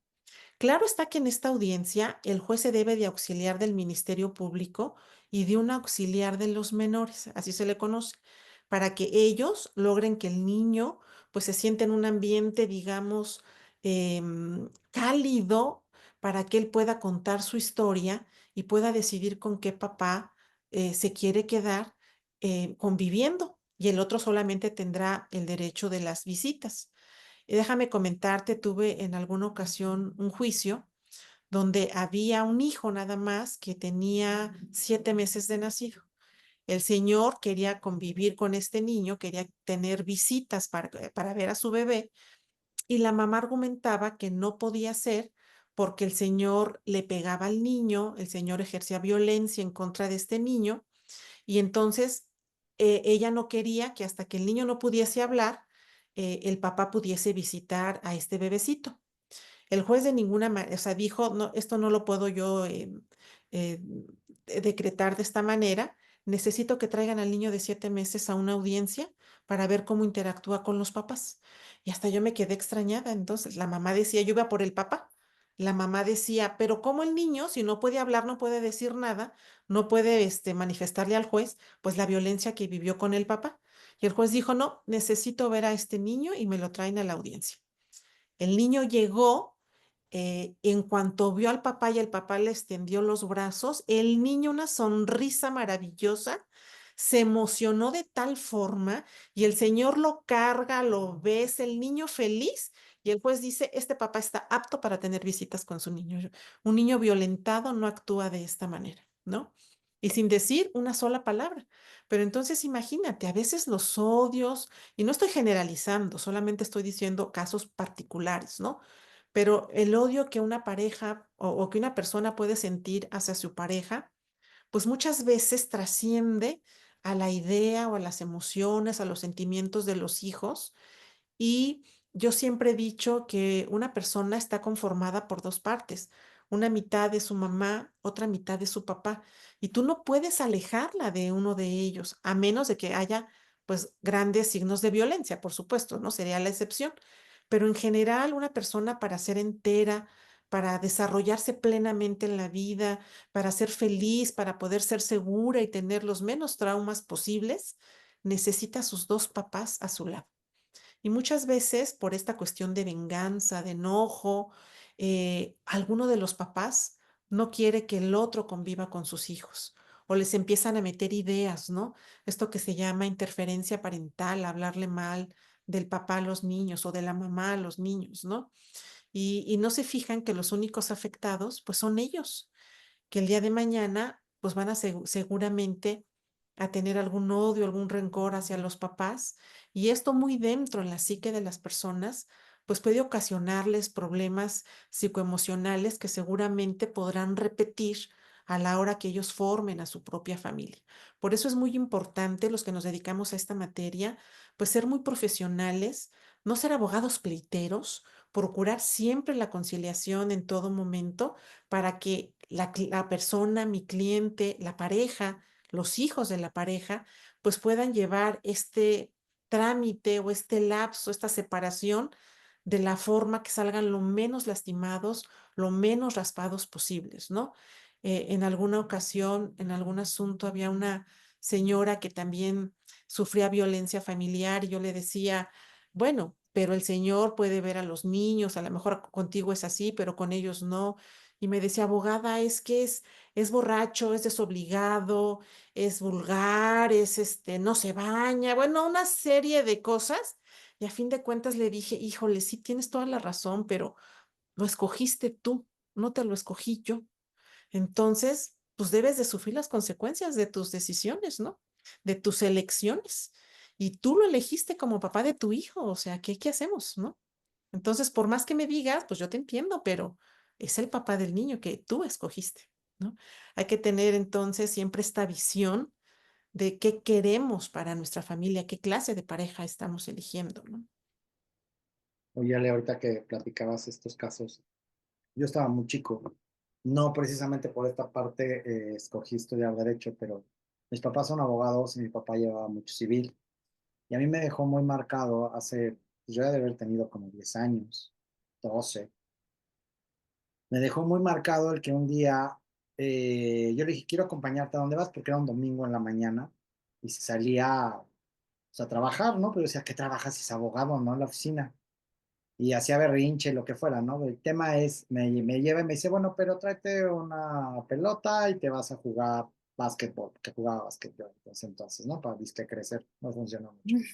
Claro está que en esta audiencia el juez se debe de auxiliar del Ministerio Público y de un auxiliar de los menores, así se le conoce, para que ellos logren que el niño pues se sienta en un ambiente, digamos, cálido para que él pueda contar su historia y pueda decidir con qué papá se quiere quedar conviviendo y el otro solamente tendrá el derecho de las visitas. Y déjame comentarte, tuve en alguna ocasión un juicio donde había un hijo nada más que tenía 7 meses de nacido. El señor quería convivir con este niño, quería tener visitas para ver a su bebé y la mamá argumentaba que no podía ser porque el señor le pegaba al niño, el señor ejercía violencia en contra de este niño y entonces ella no quería que hasta que el niño no pudiese hablar, el papá pudiese visitar a este bebecito. El juez de ninguna manera, o sea, dijo, no, esto no lo puedo yo eh, decretar de esta manera. Necesito que traigan al niño de 7 meses a una audiencia para ver cómo interactúa con los papás. Y hasta yo me quedé extrañada. Entonces, la mamá decía, yo iba por el papá. La mamá decía, pero ¿cómo el niño, si no puede hablar, no puede decir nada, no puede manifestarle al juez, pues la violencia que vivió con el papá? Y el juez dijo, no, necesito ver a este niño y me lo traen a la audiencia. El niño llegó, en cuanto vio al papá y el papá le extendió los brazos, el niño una sonrisa maravillosa, se emocionó de tal forma y el señor lo carga, lo besa, el niño feliz y el juez dice, este papá está apto para tener visitas con su niño. Un niño violentado no actúa de esta manera, ¿no? Y sin decir una sola palabra. Pero entonces imagínate, a veces los odios, y no estoy generalizando, solamente estoy diciendo casos particulares, ¿no? Pero el odio que una pareja o que una persona puede sentir hacia su pareja, pues muchas veces trasciende a la idea o a las emociones, a los sentimientos de los hijos y yo siempre he dicho que una persona está conformada por dos partes. Una mitad de su mamá, otra mitad de su papá. Y tú no puedes alejarla de uno de ellos, a menos de que haya, pues, grandes signos de violencia, por supuesto, ¿no? Sería la excepción. Pero en general, una persona para ser entera, para desarrollarse plenamente en la vida, para ser feliz, para poder ser segura y tener los menos traumas posibles, necesita a sus dos papás a su lado. Y muchas veces por esta cuestión de venganza, de enojo, alguno de los papás no quiere que el otro conviva con sus hijos o les empiezan a meter ideas, ¿no? Esto que se llama interferencia parental, hablarle mal del papá a los niños o de la mamá a los niños, ¿no? Y no se fijan que los únicos afectados, pues son ellos, que el día de mañana, pues van a seguramente a tener algún odio, algún rencor hacia los papás, y esto muy dentro en la psique de las personas, pues puede ocasionarles problemas psicoemocionales que seguramente podrán repetir a la hora que ellos formen a su propia familia. Por eso es muy importante los que nos dedicamos a esta materia, pues ser muy profesionales, no ser abogados pleiteros, procurar siempre la conciliación en todo momento para que la persona, mi cliente, la pareja, los hijos de la pareja, pues puedan llevar este trámite o este lapso, esta separación de la forma que salgan lo menos lastimados, lo menos raspados posibles, ¿no? En alguna ocasión, en algún asunto, había una señora que también sufría violencia familiar y yo le decía, bueno, pero el Señor puede ver a los niños, a lo mejor contigo es así, pero con ellos no. Y me decía, abogada, es que es borracho, es desobligado, es vulgar, no se baña, bueno, una serie de cosas. Y a fin de cuentas le dije, híjole, sí tienes toda la razón, pero lo escogiste tú, no te lo escogí yo. Entonces, pues debes de sufrir las consecuencias de tus decisiones, ¿no? De tus elecciones. Y tú lo elegiste como papá de tu hijo, o sea, ¿qué hacemos, no? Entonces, por más que me digas, pues yo te entiendo, pero es el papá del niño que tú escogiste, ¿no? Hay que tener entonces siempre esta visión de qué queremos para nuestra familia, qué clase de pareja estamos eligiendo, ¿no? Oye, Ale, ahorita que platicabas estos casos, yo estaba muy chico, no precisamente por esta parte escogí estudiar derecho, pero mis papás son abogados y mi papá llevaba mucho civil. Y a mí me dejó muy marcado hace, pues yo he de haber tenido como 10 años, 12. Me dejó muy marcado el que un día yo le dije, quiero acompañarte a dónde vas, porque era un domingo en la mañana y se salía pues, a trabajar, ¿no? Pero yo decía, ¿qué trabajas si es abogado, no? En la oficina. Y hacía berrinche, lo que fuera, ¿no? El tema es, me lleva y me dice, bueno, pero tráete una pelota y te vas a jugar básquetbol, que jugaba básquetbol entonces, ¿no? Para disque crecer, no funcionó mucho.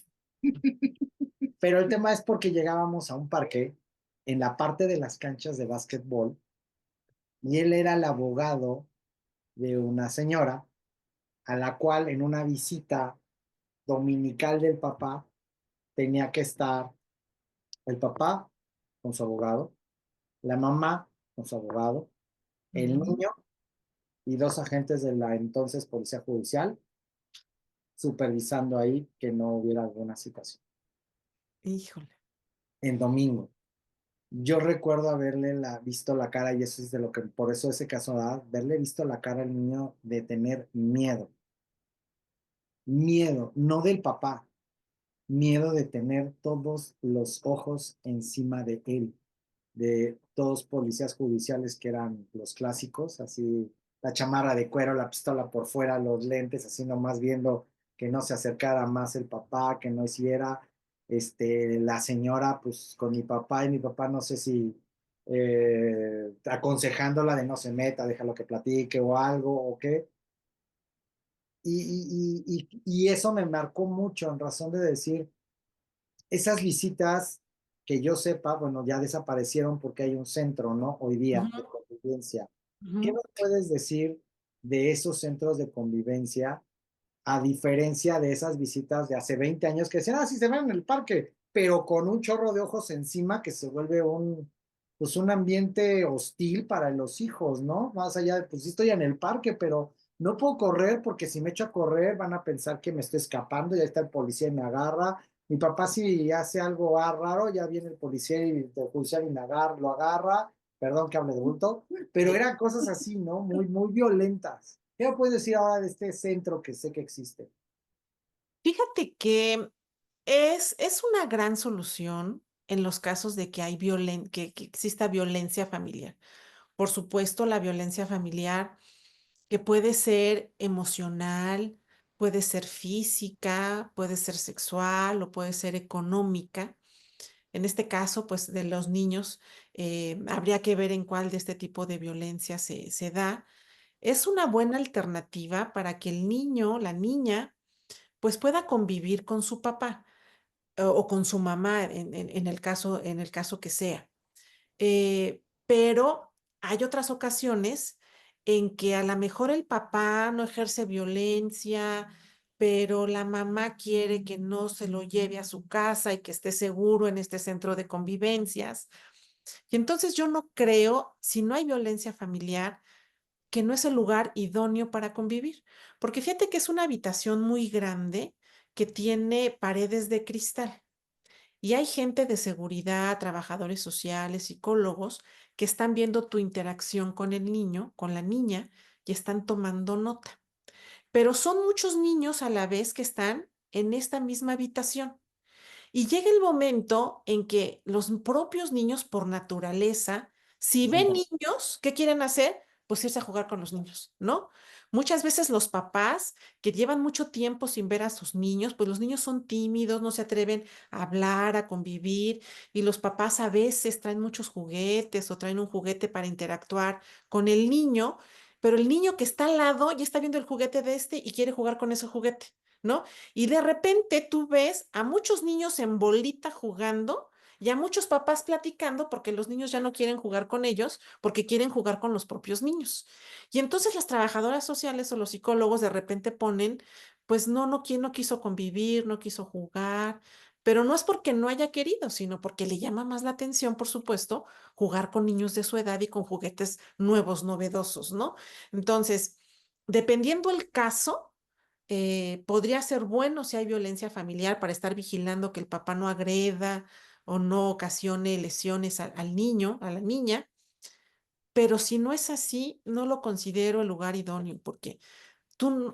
Pero el tema es porque llegábamos a un parque en la parte de las canchas de básquetbol y él era el abogado de una señora a la cual en una visita dominical del papá tenía que estar el papá con su abogado, la mamá con su abogado, el Ujú. niño y dos agentes de la entonces Policía Judicial supervisando ahí que no hubiera alguna situación. Híjole. En domingo. Yo recuerdo haberle visto la cara, y eso es de lo que, por eso ese caso da, verle visto la cara al niño de tener miedo. Miedo, no del papá, miedo de tener todos los ojos encima de él, de todos policías judiciales que eran los clásicos, así la chamarra de cuero, la pistola por fuera, los lentes, así nomás viendo que no se acercara más el papá, que no hiciera, la señora, pues con mi papá y mi papá no sé si aconsejándola de no se meta, déjalo que platique o algo o qué. Y eso me marcó mucho en razón de decir, esas visitas que yo sepa, bueno, ya desaparecieron porque hay un centro, ¿no? Hoy día de Ujú, convivencia. ¿Qué ujú. me puedes decir de esos centros de convivencia a diferencia de esas visitas de hace 20 años que decían, ah, sí, se ven en el parque, pero con un chorro de ojos encima que se vuelve pues un ambiente hostil para los hijos, ¿no? Más allá de, pues sí estoy en el parque, pero no puedo correr porque si me echo a correr van a pensar que me estoy escapando y ahí está el policía y me agarra. Mi papá si hace algo raro, ya viene el policía y el judicial y lo agarra, perdón que hable de bulto, pero eran cosas así, ¿no? Muy, muy violentas. ¿Qué me puedes decir ahora de este centro que sé que existe? Fíjate que es una gran solución en los casos de que hay que exista violencia familiar. Por supuesto, la violencia familiar que puede ser emocional, puede ser física, puede ser sexual o puede ser económica. En este caso, pues de los niños, habría que ver en cuál de este tipo de violencia se da. Es una buena alternativa para que el niño, la niña, pues pueda convivir con su papá o con su mamá en el caso que sea. Pero hay otras ocasiones en que a lo mejor el papá no ejerce violencia, pero la mamá quiere que no se lo lleve a su casa y que esté seguro en este centro de convivencias. Y entonces yo no creo, si no hay violencia familiar, que no es el lugar idóneo para convivir. Porque fíjate que es una habitación muy grande que tiene paredes de cristal. Y hay gente de seguridad, trabajadores sociales, psicólogos, que están viendo tu interacción con el niño, con la niña, y están tomando nota. Pero son muchos niños a la vez que están en esta misma habitación. Y llega el momento en que los propios niños por naturaleza, si ven niños, ¿qué quieren hacer? Pues irse a jugar con los niños, ¿no? Muchas veces los papás que llevan mucho tiempo sin ver a sus niños, pues los niños son tímidos, no se atreven a hablar, a convivir, y los papás a veces traen muchos juguetes o traen un juguete para interactuar con el niño, pero el niño que está al lado ya está viendo el juguete de este y quiere jugar con ese juguete, ¿no? Y de repente tú ves a muchos niños en bolita jugando y a muchos papás platicando porque los niños ya no quieren jugar con ellos porque quieren jugar con los propios niños. Y entonces las trabajadoras sociales o los psicólogos de repente ponen, pues no quiso convivir, no quiso jugar. Pero no es porque no haya querido, sino porque le llama más la atención, por supuesto, jugar con niños de su edad y con juguetes nuevos, novedosos, ¿no? Entonces, dependiendo el caso, podría ser bueno si hay violencia familiar para estar vigilando que el papá no agreda o no ocasione lesiones al niño, a la niña, pero si no es así, no lo considero el lugar idóneo porque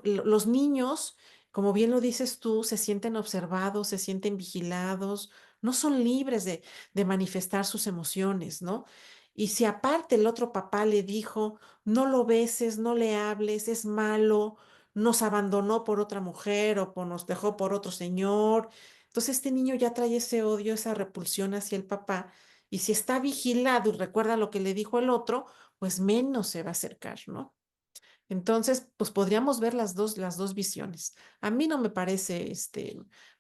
los niños, como bien lo dices tú, se sienten observados, se sienten vigilados, no son libres de manifestar sus emociones, ¿no? Y si aparte el otro papá le dijo, no lo beses, no le hables, es malo, nos abandonó por otra mujer o nos dejó por otro señor, entonces este niño ya trae ese odio, esa repulsión hacia el papá, y si está vigilado y recuerda lo que le dijo el otro, pues menos se va a acercar, ¿no? Entonces, pues podríamos ver las dos visiones. A mí no me parece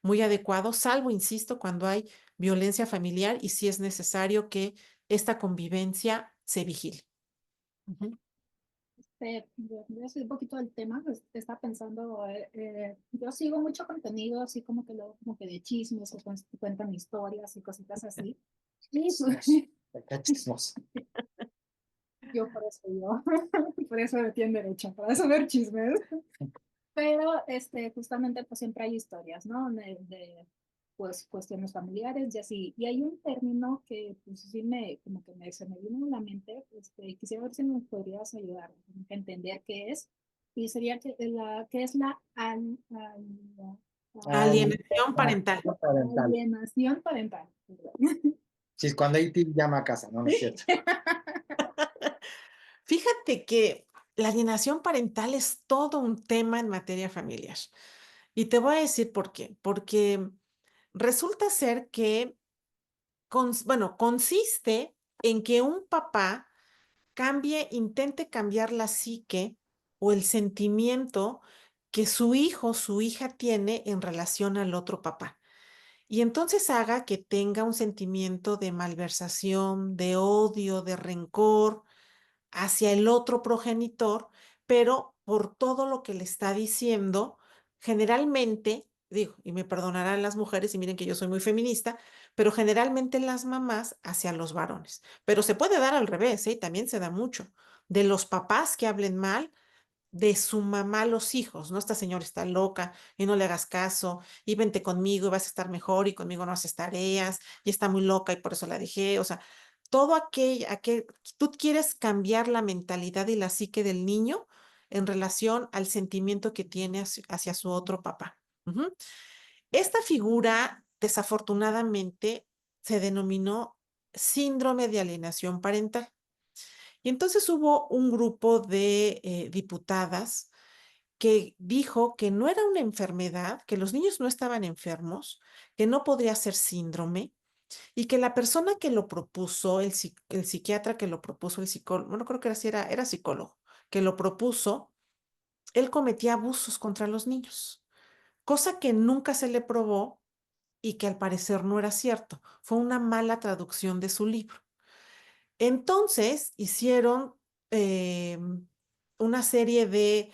muy adecuado, salvo, insisto, cuando hay violencia familiar y si es necesario que esta convivencia se vigile. Ujú. Yo soy un poquito del tema, pues, estaba pensando, yo sigo mucho contenido así como que luego como que de chismes, o cuentan historias y cositas así. Y pues, Acá chismos. yo por eso me tienen derecho, para eso ver chismes. Pero justamente pues siempre hay historias, ¿no? Pues cuestiones familiares y así. Y hay un término que pues sí como que se me vino a la mente, quisiera ver si me podrías ayudar como que a entender qué es. Y sería que es la Alienación parental. Parental. alienación parental. Sí, es cuando IT llama a casa, no, no es cierto. Fíjate que la alienación parental es todo un tema en materia familiar. Y te voy a decir por qué. Porque resulta ser que, bueno, consiste en que un papá intente cambiar la psique o el sentimiento que su hijo, su hija tiene en relación al otro papá. Y entonces haga que tenga un sentimiento de malversación, de odio, de rencor hacia el otro progenitor, pero por todo lo que le está diciendo, generalmente, digo, y me perdonarán las mujeres, y miren que yo soy muy feminista, pero generalmente las mamás hacia los varones. Pero se puede dar al revés, ¿eh? También se da mucho. De los papás que hablen mal de su mamá a los hijos, ¿no? Esta señora está loca y no le hagas caso, y vente conmigo y vas a estar mejor y conmigo no haces tareas y está muy loca y por eso la dejé, o sea, todo aquel, tú quieres cambiar la mentalidad y la psique del niño en relación al sentimiento que tiene hacia su otro papá. Ujú. Esta figura, desafortunadamente, se denominó síndrome de alienación parental. Y entonces hubo un grupo de diputadas que dijo que no era una enfermedad, que los niños no estaban enfermos, que no podría ser síndrome y que la persona que lo propuso, el psiquiatra que lo propuso, el psicólogo, bueno, creo que era psicólogo, que lo propuso, él cometía abusos contra los niños, cosa que nunca se le probó y que al parecer no era cierto. Fue una mala traducción de su libro. Entonces hicieron una serie de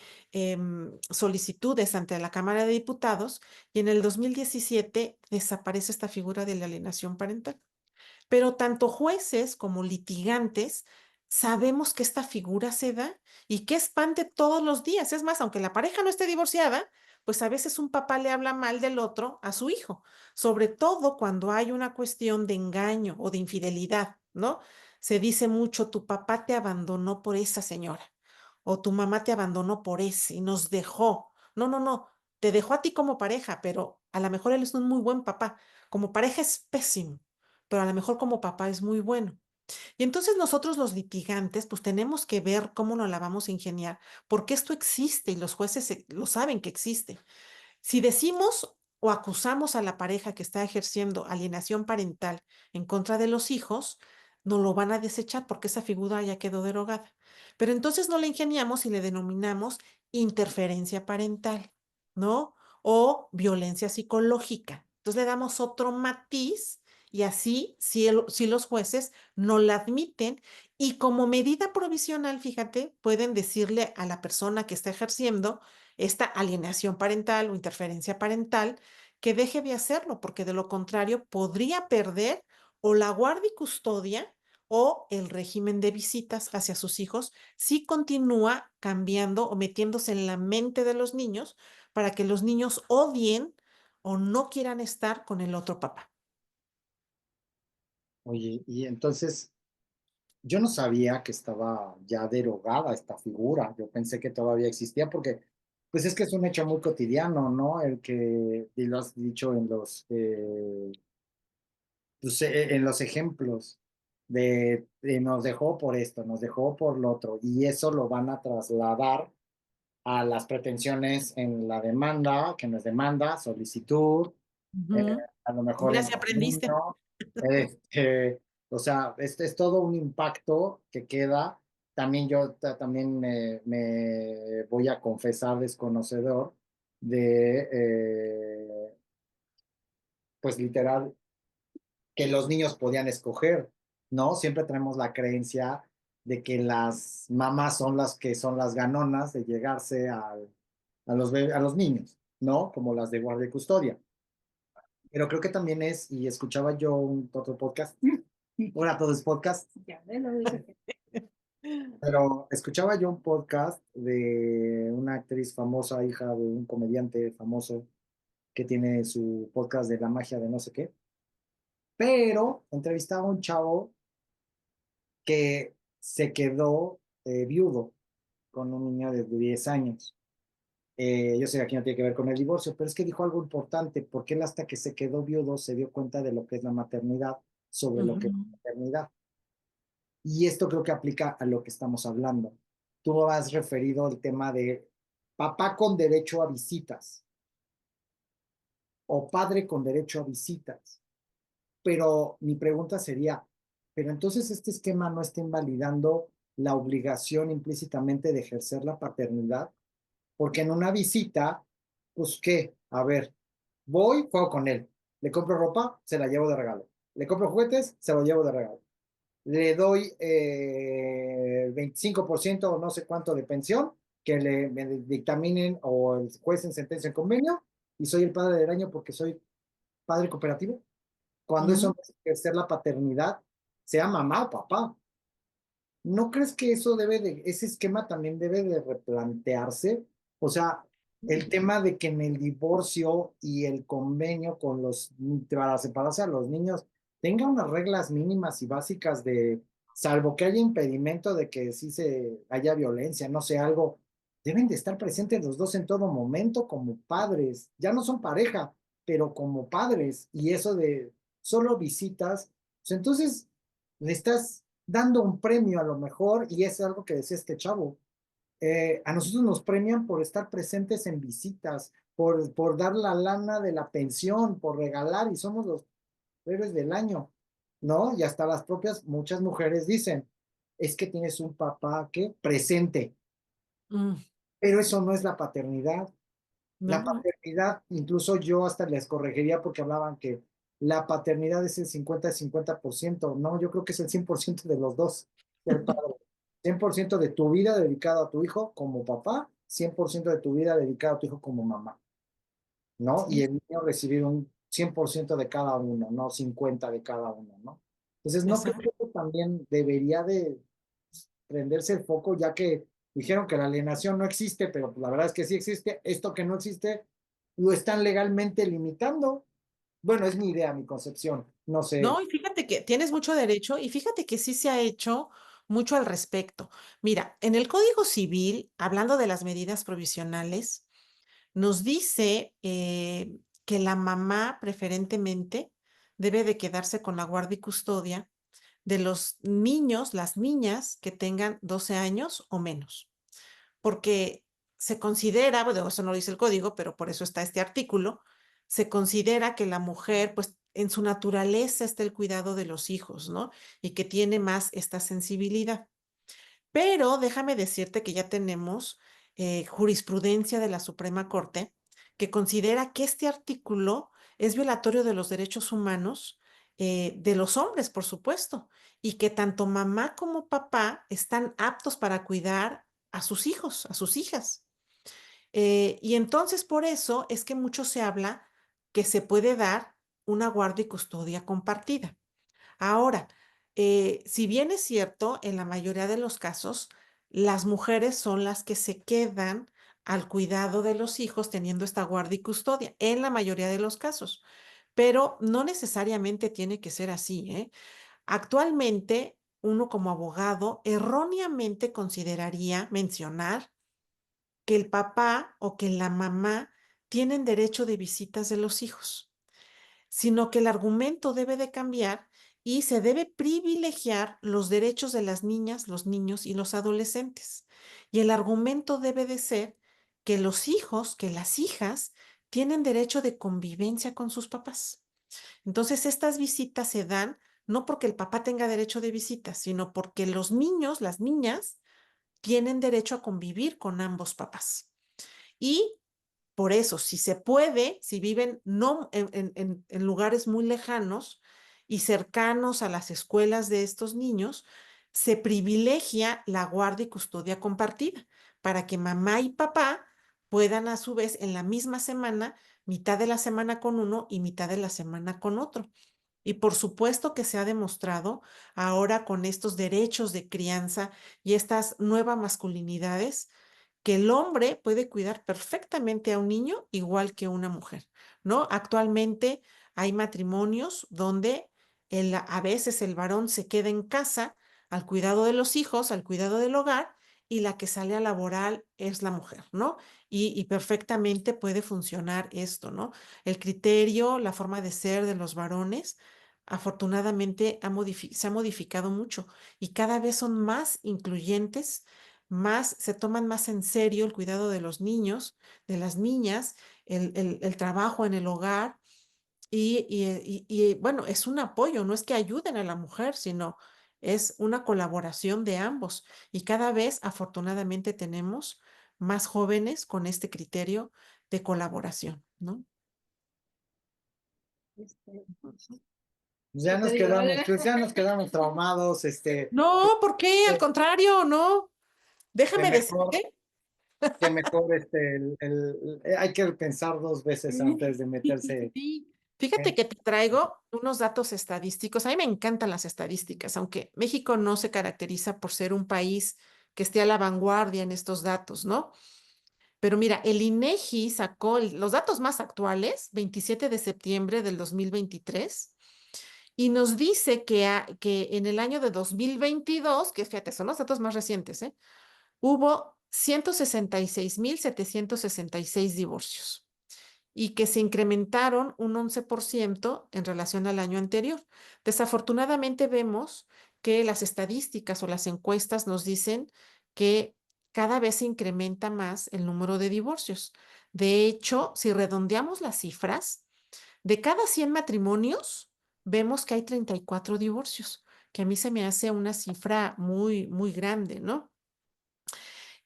solicitudes ante la Cámara de Diputados y en el 2017 desaparece esta figura de la alienación parental. Pero tanto jueces como litigantes sabemos que esta figura se da y que es pan de todos los días. Es más, aunque la pareja no esté divorciada, pues a veces un papá le habla mal del otro a su hijo, sobre todo cuando hay una cuestión de engaño o de infidelidad, ¿no? Se dice mucho, tu papá te abandonó por esa señora o tu mamá te abandonó por ese y nos dejó. No, no, no, te dejó a ti como pareja, pero a lo mejor él es un muy buen papá. Como pareja es pésimo, pero a lo mejor como papá es muy bueno. Y entonces nosotros los litigantes, pues tenemos que ver cómo nos la vamos a ingeniar, porque esto existe y los jueces lo saben que existe. Si decimos o acusamos a la pareja que está ejerciendo alienación parental en contra de los hijos, no lo van a desechar porque esa figura ya quedó derogada. Pero entonces no la ingeniamos y le denominamos interferencia parental, ¿no? O violencia psicológica. Entonces le damos otro matiz y así, si los jueces no la admiten y como medida provisional, fíjate, pueden decirle a la persona que está ejerciendo esta alienación parental o interferencia parental, que deje de hacerlo, porque de lo contrario podría perder o la guardia y custodia o el régimen de visitas hacia sus hijos si continúa cambiando o metiéndose en la mente de los niños para que los niños odien o no quieran estar con el otro papá. Oye, y entonces yo no sabía que estaba ya derogada esta figura. Yo pensé que todavía existía porque, pues es que es un hecho muy cotidiano, ¿no? El que, y lo has dicho pues, en los ejemplos de nos dejó por esto, nos dejó por lo otro, y eso lo van a trasladar a las pretensiones en la demanda, que no es demanda, solicitud, eh, Ujú. a lo mejor Mira en si aprendiste. dominio, o sea, es todo un impacto que queda. También yo también me voy a confesar desconocedor de, pues literal, que los niños podían escoger, ¿no? Siempre tenemos la creencia de que las mamás son las que son las ganonas de llegarse a los niños, ¿no? Como las de guardia y custodia. Pero creo que también es, y escuchaba yo un otro podcast, ahora todo es podcast, Ya, lo dije. pero escuchaba yo un podcast de una actriz famosa, hija de un comediante famoso que tiene su podcast de la magia de no sé qué, pero entrevistaba a un chavo que se quedó viudo con un niño de 10 años. Yo sé que aquí no tiene que ver con el divorcio, pero es que dijo algo importante, porque él hasta que se quedó viudo se dio cuenta de lo que es la maternidad sobre lo que es Ujú. la maternidad. Y esto creo que aplica a lo que estamos hablando. Tú has referido el tema de papá con derecho a visitas o padre con derecho a visitas. Pero mi pregunta sería, pero entonces este esquema no está invalidando la obligación implícitamente de ejercer la paternidad, porque en una visita, pues qué, a ver, voy, juego con él, le compro ropa, se la llevo de regalo, le compro juguetes, se lo llevo de regalo, le doy 25% o no sé cuánto de pensión, que me dictaminen o el juez en sentencia en convenio, y soy el padre del año porque soy padre cooperativo cuando eso Ujú. no es ejercer la paternidad, sea mamá o papá. ¿No crees que eso ese esquema también debe de replantearse? O sea, el tema de que en el divorcio y el convenio para separarse a los niños tenga unas reglas mínimas y básicas salvo que haya impedimento de que sí haya violencia, no sé, algo, deben de estar presentes los dos en todo momento como padres. Ya no son pareja, pero como padres. Y eso de solo visitas, pues entonces le estás dando un premio a lo mejor, y es algo que decía este chavo. A nosotros nos premian por estar presentes en visitas, por dar la lana de la pensión, por regalar, y somos los héroes del año, ¿no? Y hasta las propias, muchas mujeres dicen, es que tienes un papá que presente, Mm, pero eso no es la paternidad. La no. paternidad, incluso yo hasta les corregiría porque hablaban que la paternidad es el 50-50%. No, yo creo que es el 100% de los dos, del padre. 100% de tu vida dedicado a tu hijo como papá, 100% de tu vida dedicado a tu hijo como mamá, ¿no? Y Sí, el niño recibir un 100% de cada uno, no 50 de cada uno, ¿no? Entonces, no creo que exacto. eso también debería de prenderse el foco, ya que dijeron que la alienación no existe, pero la verdad es que sí existe. Esto que no existe, lo están legalmente limitando. Bueno, es mi idea, mi concepción. No sé. No, y fíjate que tienes mucho derecho y fíjate que sí se ha hecho mucho al respecto. Mira, en el Código Civil, hablando de las medidas provisionales, nos dice que la mamá preferentemente debe de quedarse con la guardia y custodia de los niños, las niñas que tengan 12 años o menos, porque se considera, bueno, eso no lo dice el código, pero por eso está este artículo, se considera que la mujer, pues en su naturaleza está el cuidado de los hijos, ¿no? Y que tiene más esta sensibilidad. Pero déjame decirte que ya tenemos jurisprudencia de la Suprema Corte que considera que este artículo es violatorio de los derechos humanos de los hombres, por supuesto, y que tanto mamá como papá están aptos para cuidar a sus hijos, a sus hijas. Y entonces por eso es que mucho se habla que se puede dar una guardia y custodia compartida. Ahora, si bien es cierto, en la mayoría de los casos, las mujeres son las que se quedan al cuidado de los hijos teniendo esta guardia y custodia, en la mayoría de los casos, pero no necesariamente tiene que ser así, ¿eh? Actualmente, uno como abogado erróneamente consideraría mencionar que el papá o que la mamá tienen derecho de visitas de los hijos, sino que el argumento debe de cambiar y se debe privilegiar los derechos de las niñas, los niños y los adolescentes. Y el argumento debe de ser que los hijos, que las hijas tienen derecho de convivencia con sus papás. Entonces, estas visitas se dan no porque el papá tenga derecho de visita, sino porque los niños, las niñas, tienen derecho a convivir con ambos papás. Y por eso, si se puede, si viven no en lugares muy lejanos y cercanos a las escuelas de estos niños, se privilegia la guardia y custodia compartida para que mamá y papá puedan a su vez en la misma semana, mitad de la semana con uno y mitad de la semana con otro. Y por supuesto que se ha demostrado ahora con estos derechos de crianza y estas nuevas masculinidades que el hombre puede cuidar perfectamente a un niño igual que una mujer, ¿no? Actualmente hay matrimonios donde a veces el varón se queda en casa al cuidado de los hijos, al cuidado del hogar, y la que sale a laboral es la mujer, ¿no? Y perfectamente puede funcionar esto, ¿no? El criterio, la forma de ser de los varones, afortunadamente se ha modificado mucho y cada vez son más incluyentes, más, se toman más en serio el cuidado de los niños, de las niñas, el trabajo en el hogar bueno, es un apoyo, no es que ayuden a la mujer, sino es una colaboración de ambos. Y cada vez, afortunadamente, tenemos más jóvenes con este criterio de colaboración, ¿no? Este, Pues ¿Qué te digo? ya nos quedamos traumados, No, ¿por qué? Al eh, contrario, no. que Déjame mejor, decirte. que mejor, hay que pensar dos veces antes de meterse Sí, fíjate en. que te traigo unos datos estadísticos. A mí me encantan las estadísticas, aunque México no se caracteriza por ser un país que esté a la vanguardia en estos datos, ¿no? Pero mira, el INEGI sacó los datos más actuales, 27 de septiembre del 2023, y nos dice que en el año de 2022, que fíjate, son los datos más recientes, ¿eh? Hubo 166,766 divorcios. y que se incrementaron un 11% en relación al año anterior. Desafortunadamente vemos que las estadísticas o las encuestas nos dicen que cada vez se incrementa más el número de divorcios. De hecho, si redondeamos las cifras, de cada 100 matrimonios, vemos que hay 34 divorcios, que a mí se me hace una cifra muy, muy grande, ¿no?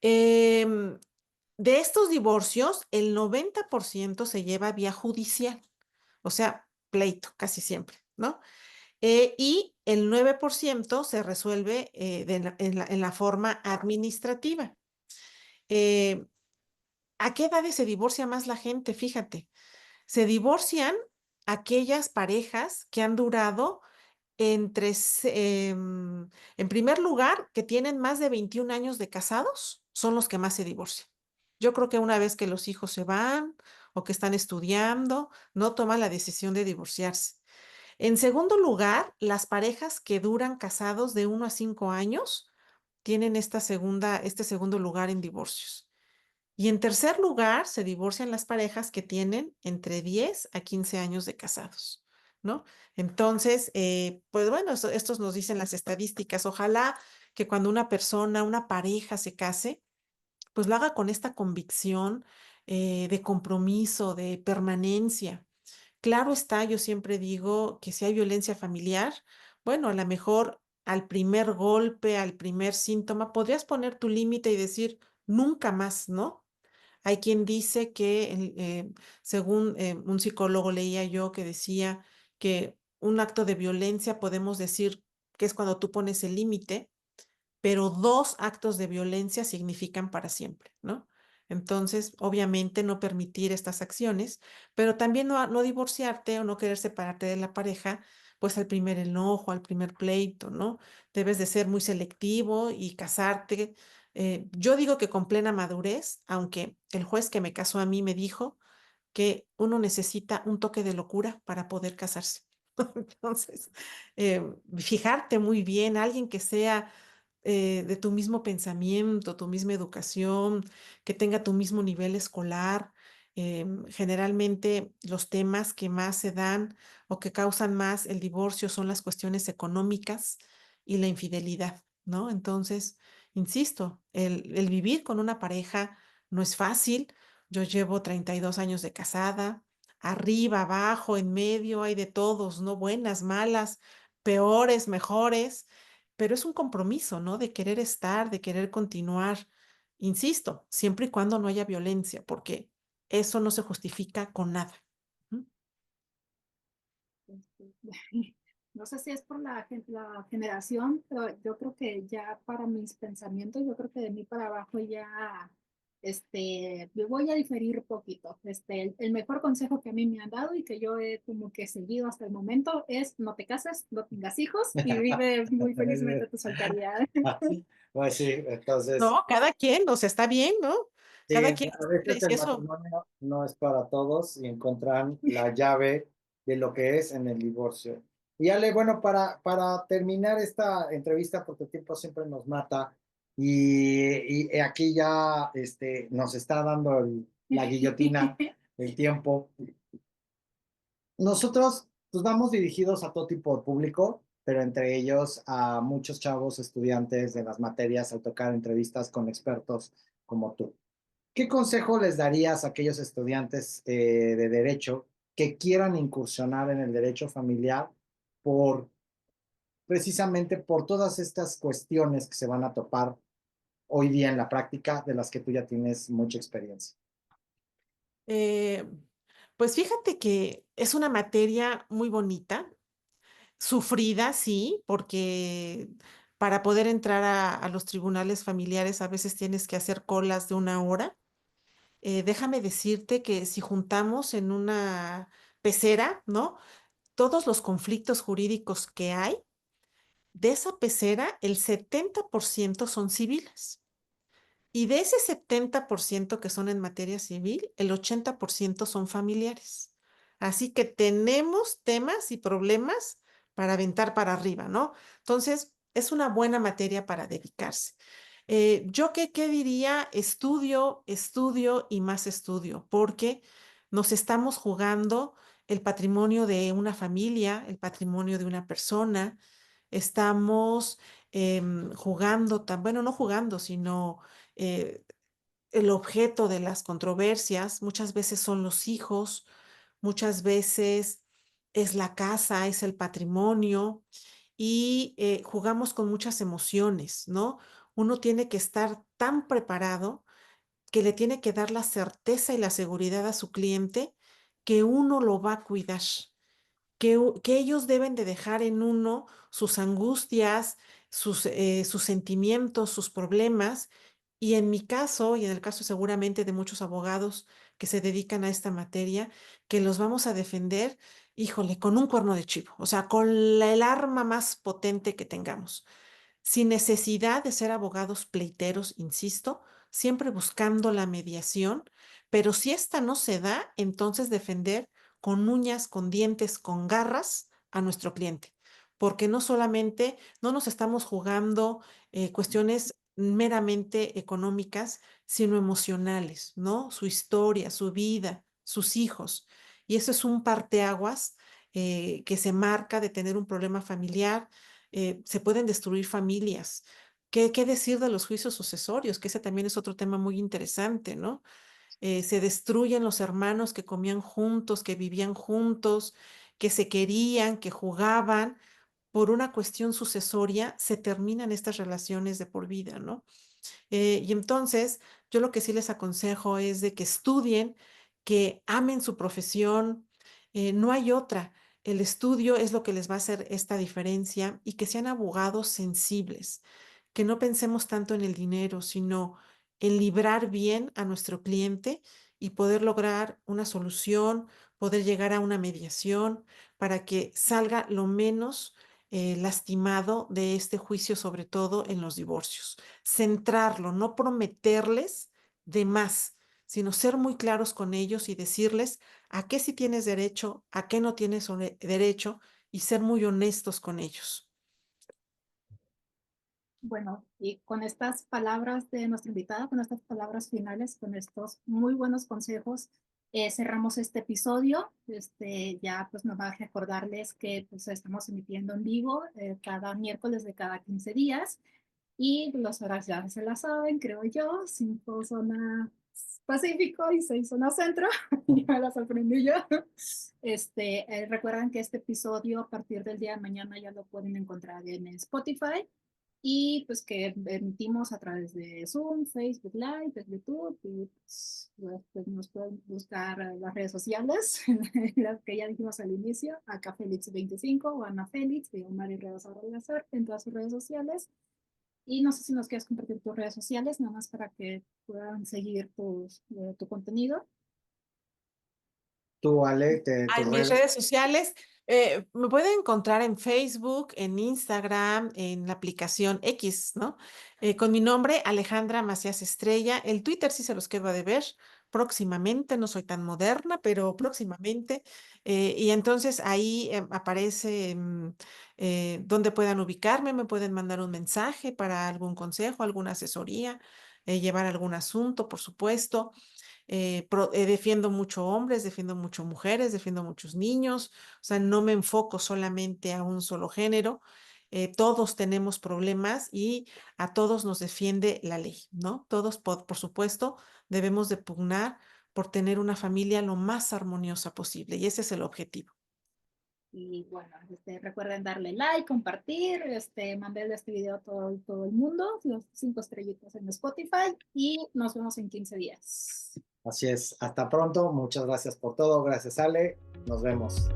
Em, de estos divorcios, el 90% se lleva vía judicial, o sea, pleito, casi siempre, ¿no? Y el 9% se resuelve en la forma administrativa. Eh, ¿A qué edades se divorcia más la gente? Fíjate, se divorcian aquellas parejas que han durado en primer lugar, que tienen más de 21 años de casados, son los que más se divorcian. Yo creo que una vez que los hijos se van o que están estudiando, no toman la decisión de divorciarse. En segundo lugar, las parejas que duran casados de 1 a 5 años tienen este segundo lugar en divorcios. Y en tercer lugar, se divorcian las parejas que tienen entre 10 a 15 años de casados, ¿no? Entonces, pues bueno, estos nos dicen las estadísticas. Ojalá que cuando una persona, una pareja se case, pues lo haga con esta convicción de compromiso, de permanencia. Claro está, yo siempre digo que si hay violencia familiar, bueno, a lo mejor al primer golpe, al primer síntoma, podrías poner tu límite y decir, nunca más, ¿no? Hay quien dice que, según un psicólogo leía yo que decía que un acto de violencia podemos decir que es cuando tú pones el límite, pero 2 actos de violencia significan para siempre, ¿no? Entonces, obviamente no permitir estas acciones, pero también no divorciarte o no querer separarte de la pareja, pues al primer enojo, al primer pleito, ¿no? Debes de ser muy selectivo y casarte. Yo digo que con plena madurez, aunque el juez que me casó a mí me dijo que uno necesita un toque de locura para poder casarse. Entonces, fijarte muy bien, alguien que sea de tu mismo pensamiento, tu misma educación, que tenga tu mismo nivel escolar. Generalmente los temas que más se dan o que causan más el divorcio son las cuestiones económicas y la infidelidad, ¿no? Entonces, insisto, el vivir con una pareja no es fácil. Yo llevo 32 años de casada, arriba, abajo, en medio, hay de todos, ¿no? Buenas, malas, peores, mejores, pero es un compromiso, ¿no? De querer estar, de querer continuar, insisto, siempre y cuando no haya violencia, porque eso no se justifica con nada. ¿Mm? Este, No sé si es por la generación, pero yo creo que ya para mis pensamientos, yo creo que de mí para abajo ya, me voy a diferir poquito. El mejor consejo que a mí me han dado y que yo he como que seguido hasta el momento es no te cases, no tengas hijos y vive muy felizmente tu soltería. Pues sí, entonces, No, cada quien, o sea, está bien, ¿no? sí, Cada quien, a veces si el eso. matrimonio no es para todos y encuentran la llave de lo que es en el divorcio. Y Ale, bueno, para terminar esta entrevista, porque el tiempo siempre nos mata, y aquí ya nos está dando la guillotina el tiempo. Nosotros pues vamos dirigidos a todo tipo de público, pero entre ellos a muchos chavos estudiantes de las materias al tocar entrevistas con expertos como tú. ¿Qué consejo les darías a aquellos estudiantes de derecho que quieran incursionar en el derecho familiar por precisamente por todas estas cuestiones que se van a topar hoy día en la práctica de las que tú ya tienes mucha experiencia? eh, pues fíjate que es una materia muy bonita, sufrida, sí, porque para poder entrar a los tribunales familiares a veces tienes que hacer colas de 1 hora. Déjame decirte que si juntamos en una pecera, ¿no? Todos los conflictos jurídicos que hay, de esa pecera, el 70% son civiles. Y de ese 70% que son en materia civil, el 80% son familiares. Así que tenemos temas y problemas para aventar para arriba, ¿no? Entonces, es una buena materia para dedicarse. ¿Yo qué diría? Estudio, estudio y más estudio, porque Nos estamos jugando el patrimonio de una familia, el patrimonio de una persona. Estamos jugando, bueno, no jugando, sino eh, el objeto de las controversias. Muchas veces son los hijos, muchas veces es la casa, es el patrimonio y jugamos con muchas emociones, ¿no? Uno tiene que estar tan preparado que le tiene que dar la certeza y la seguridad a su cliente que uno lo va a cuidar, que ellos deben de dejar en uno sus angustias, sus sentimientos, sus problemas. Y en mi caso, y en el caso seguramente de muchos abogados que se dedican a esta materia, que los vamos a defender, híjole, con un cuerno de chivo, o sea, con el arma más potente que tengamos sin necesidad de ser abogados pleiteros, insisto, siempre buscando la mediación, pero si esta no se da, entonces defender con uñas, con dientes, con garras a nuestro cliente, porque no solamente no nos estamos jugando cuestiones meramente económicas, sino emocionales, ¿no? Su historia, su vida, sus hijos. Y eso es un parteaguas que se marca de tener un problema familiar, se pueden destruir familias. ¿Qué decir de los juicios sucesorios? Que ese también es otro tema muy interesante, ¿no? Se destruyen los hermanos que comían juntos, que vivían juntos, que se querían, que jugaban. Por una cuestión sucesoria, se terminan estas relaciones de por vida, ¿no? Y entonces, yo lo que sí les aconsejo es de que estudien, que amen su profesión, no hay otra. El estudio es lo que les va a hacer esta diferencia y que sean abogados sensibles, que no pensemos tanto en el dinero, sino en librar bien a nuestro cliente y poder lograr una solución, poder llegar a una mediación para que salga lo menos lastimado de este juicio, sobre todo en los divorcios. Centrarlo, no prometerles de más, sino ser muy claros con ellos y decirles a qué sí tienes derecho, a qué no tienes derecho y ser muy honestos con ellos. Bueno, y con estas palabras de nuestra invitada, con estas palabras finales, con estos muy buenos consejos, cerramos este episodio. Ya pues nos va a recordarles que pues estamos emitiendo en vivo cada miércoles de cada 15 días y las horas ya se las saben, creo yo, 5 zona Pacífico y 6 zona Centro, ya las aprendí yo. Recuerden que este episodio a partir del día de mañana ya lo pueden encontrar en Spotify y pues que emitimos a través de Zoom, Facebook Live, YouTube y pues nos pueden buscar en las redes sociales, las que ya dijimos al inicio, acá Félix25 o Ana Félix, de Omar y Redes Arrolazar en todas sus redes sociales. Y no sé si nos quieres compartir tus redes sociales, nada más para que puedan seguir tu contenido. Tú, Ale, Ah, en tus mis redes. redes sociales, me pueden encontrar en Facebook, en Instagram, en la aplicación X, ¿no? Con mi nombre, Alejandra Macías Estrella. El Twitter sí se los quedo a deber próximamente, no soy tan moderna, pero próximamente. Y entonces ahí aparece donde puedan ubicarme, me pueden mandar un mensaje para algún consejo, alguna asesoría, llevar algún asunto, por supuesto. Defiendo mucho hombres, defiendo mucho mujeres, defiendo muchos niños, o sea, no me enfoco solamente a un solo género. Todos tenemos problemas y a todos nos defiende la ley, ¿no? Todos, por supuesto, debemos de pugnar por tener una familia lo más armoniosa posible y ese es el objetivo. Y bueno, recuerden darle like, compartir, mandarle este video a todo el mundo, los 5 estrellitas en Spotify y nos vemos en 15 días. Así es, hasta pronto, muchas gracias por todo, gracias Ale, nos vemos.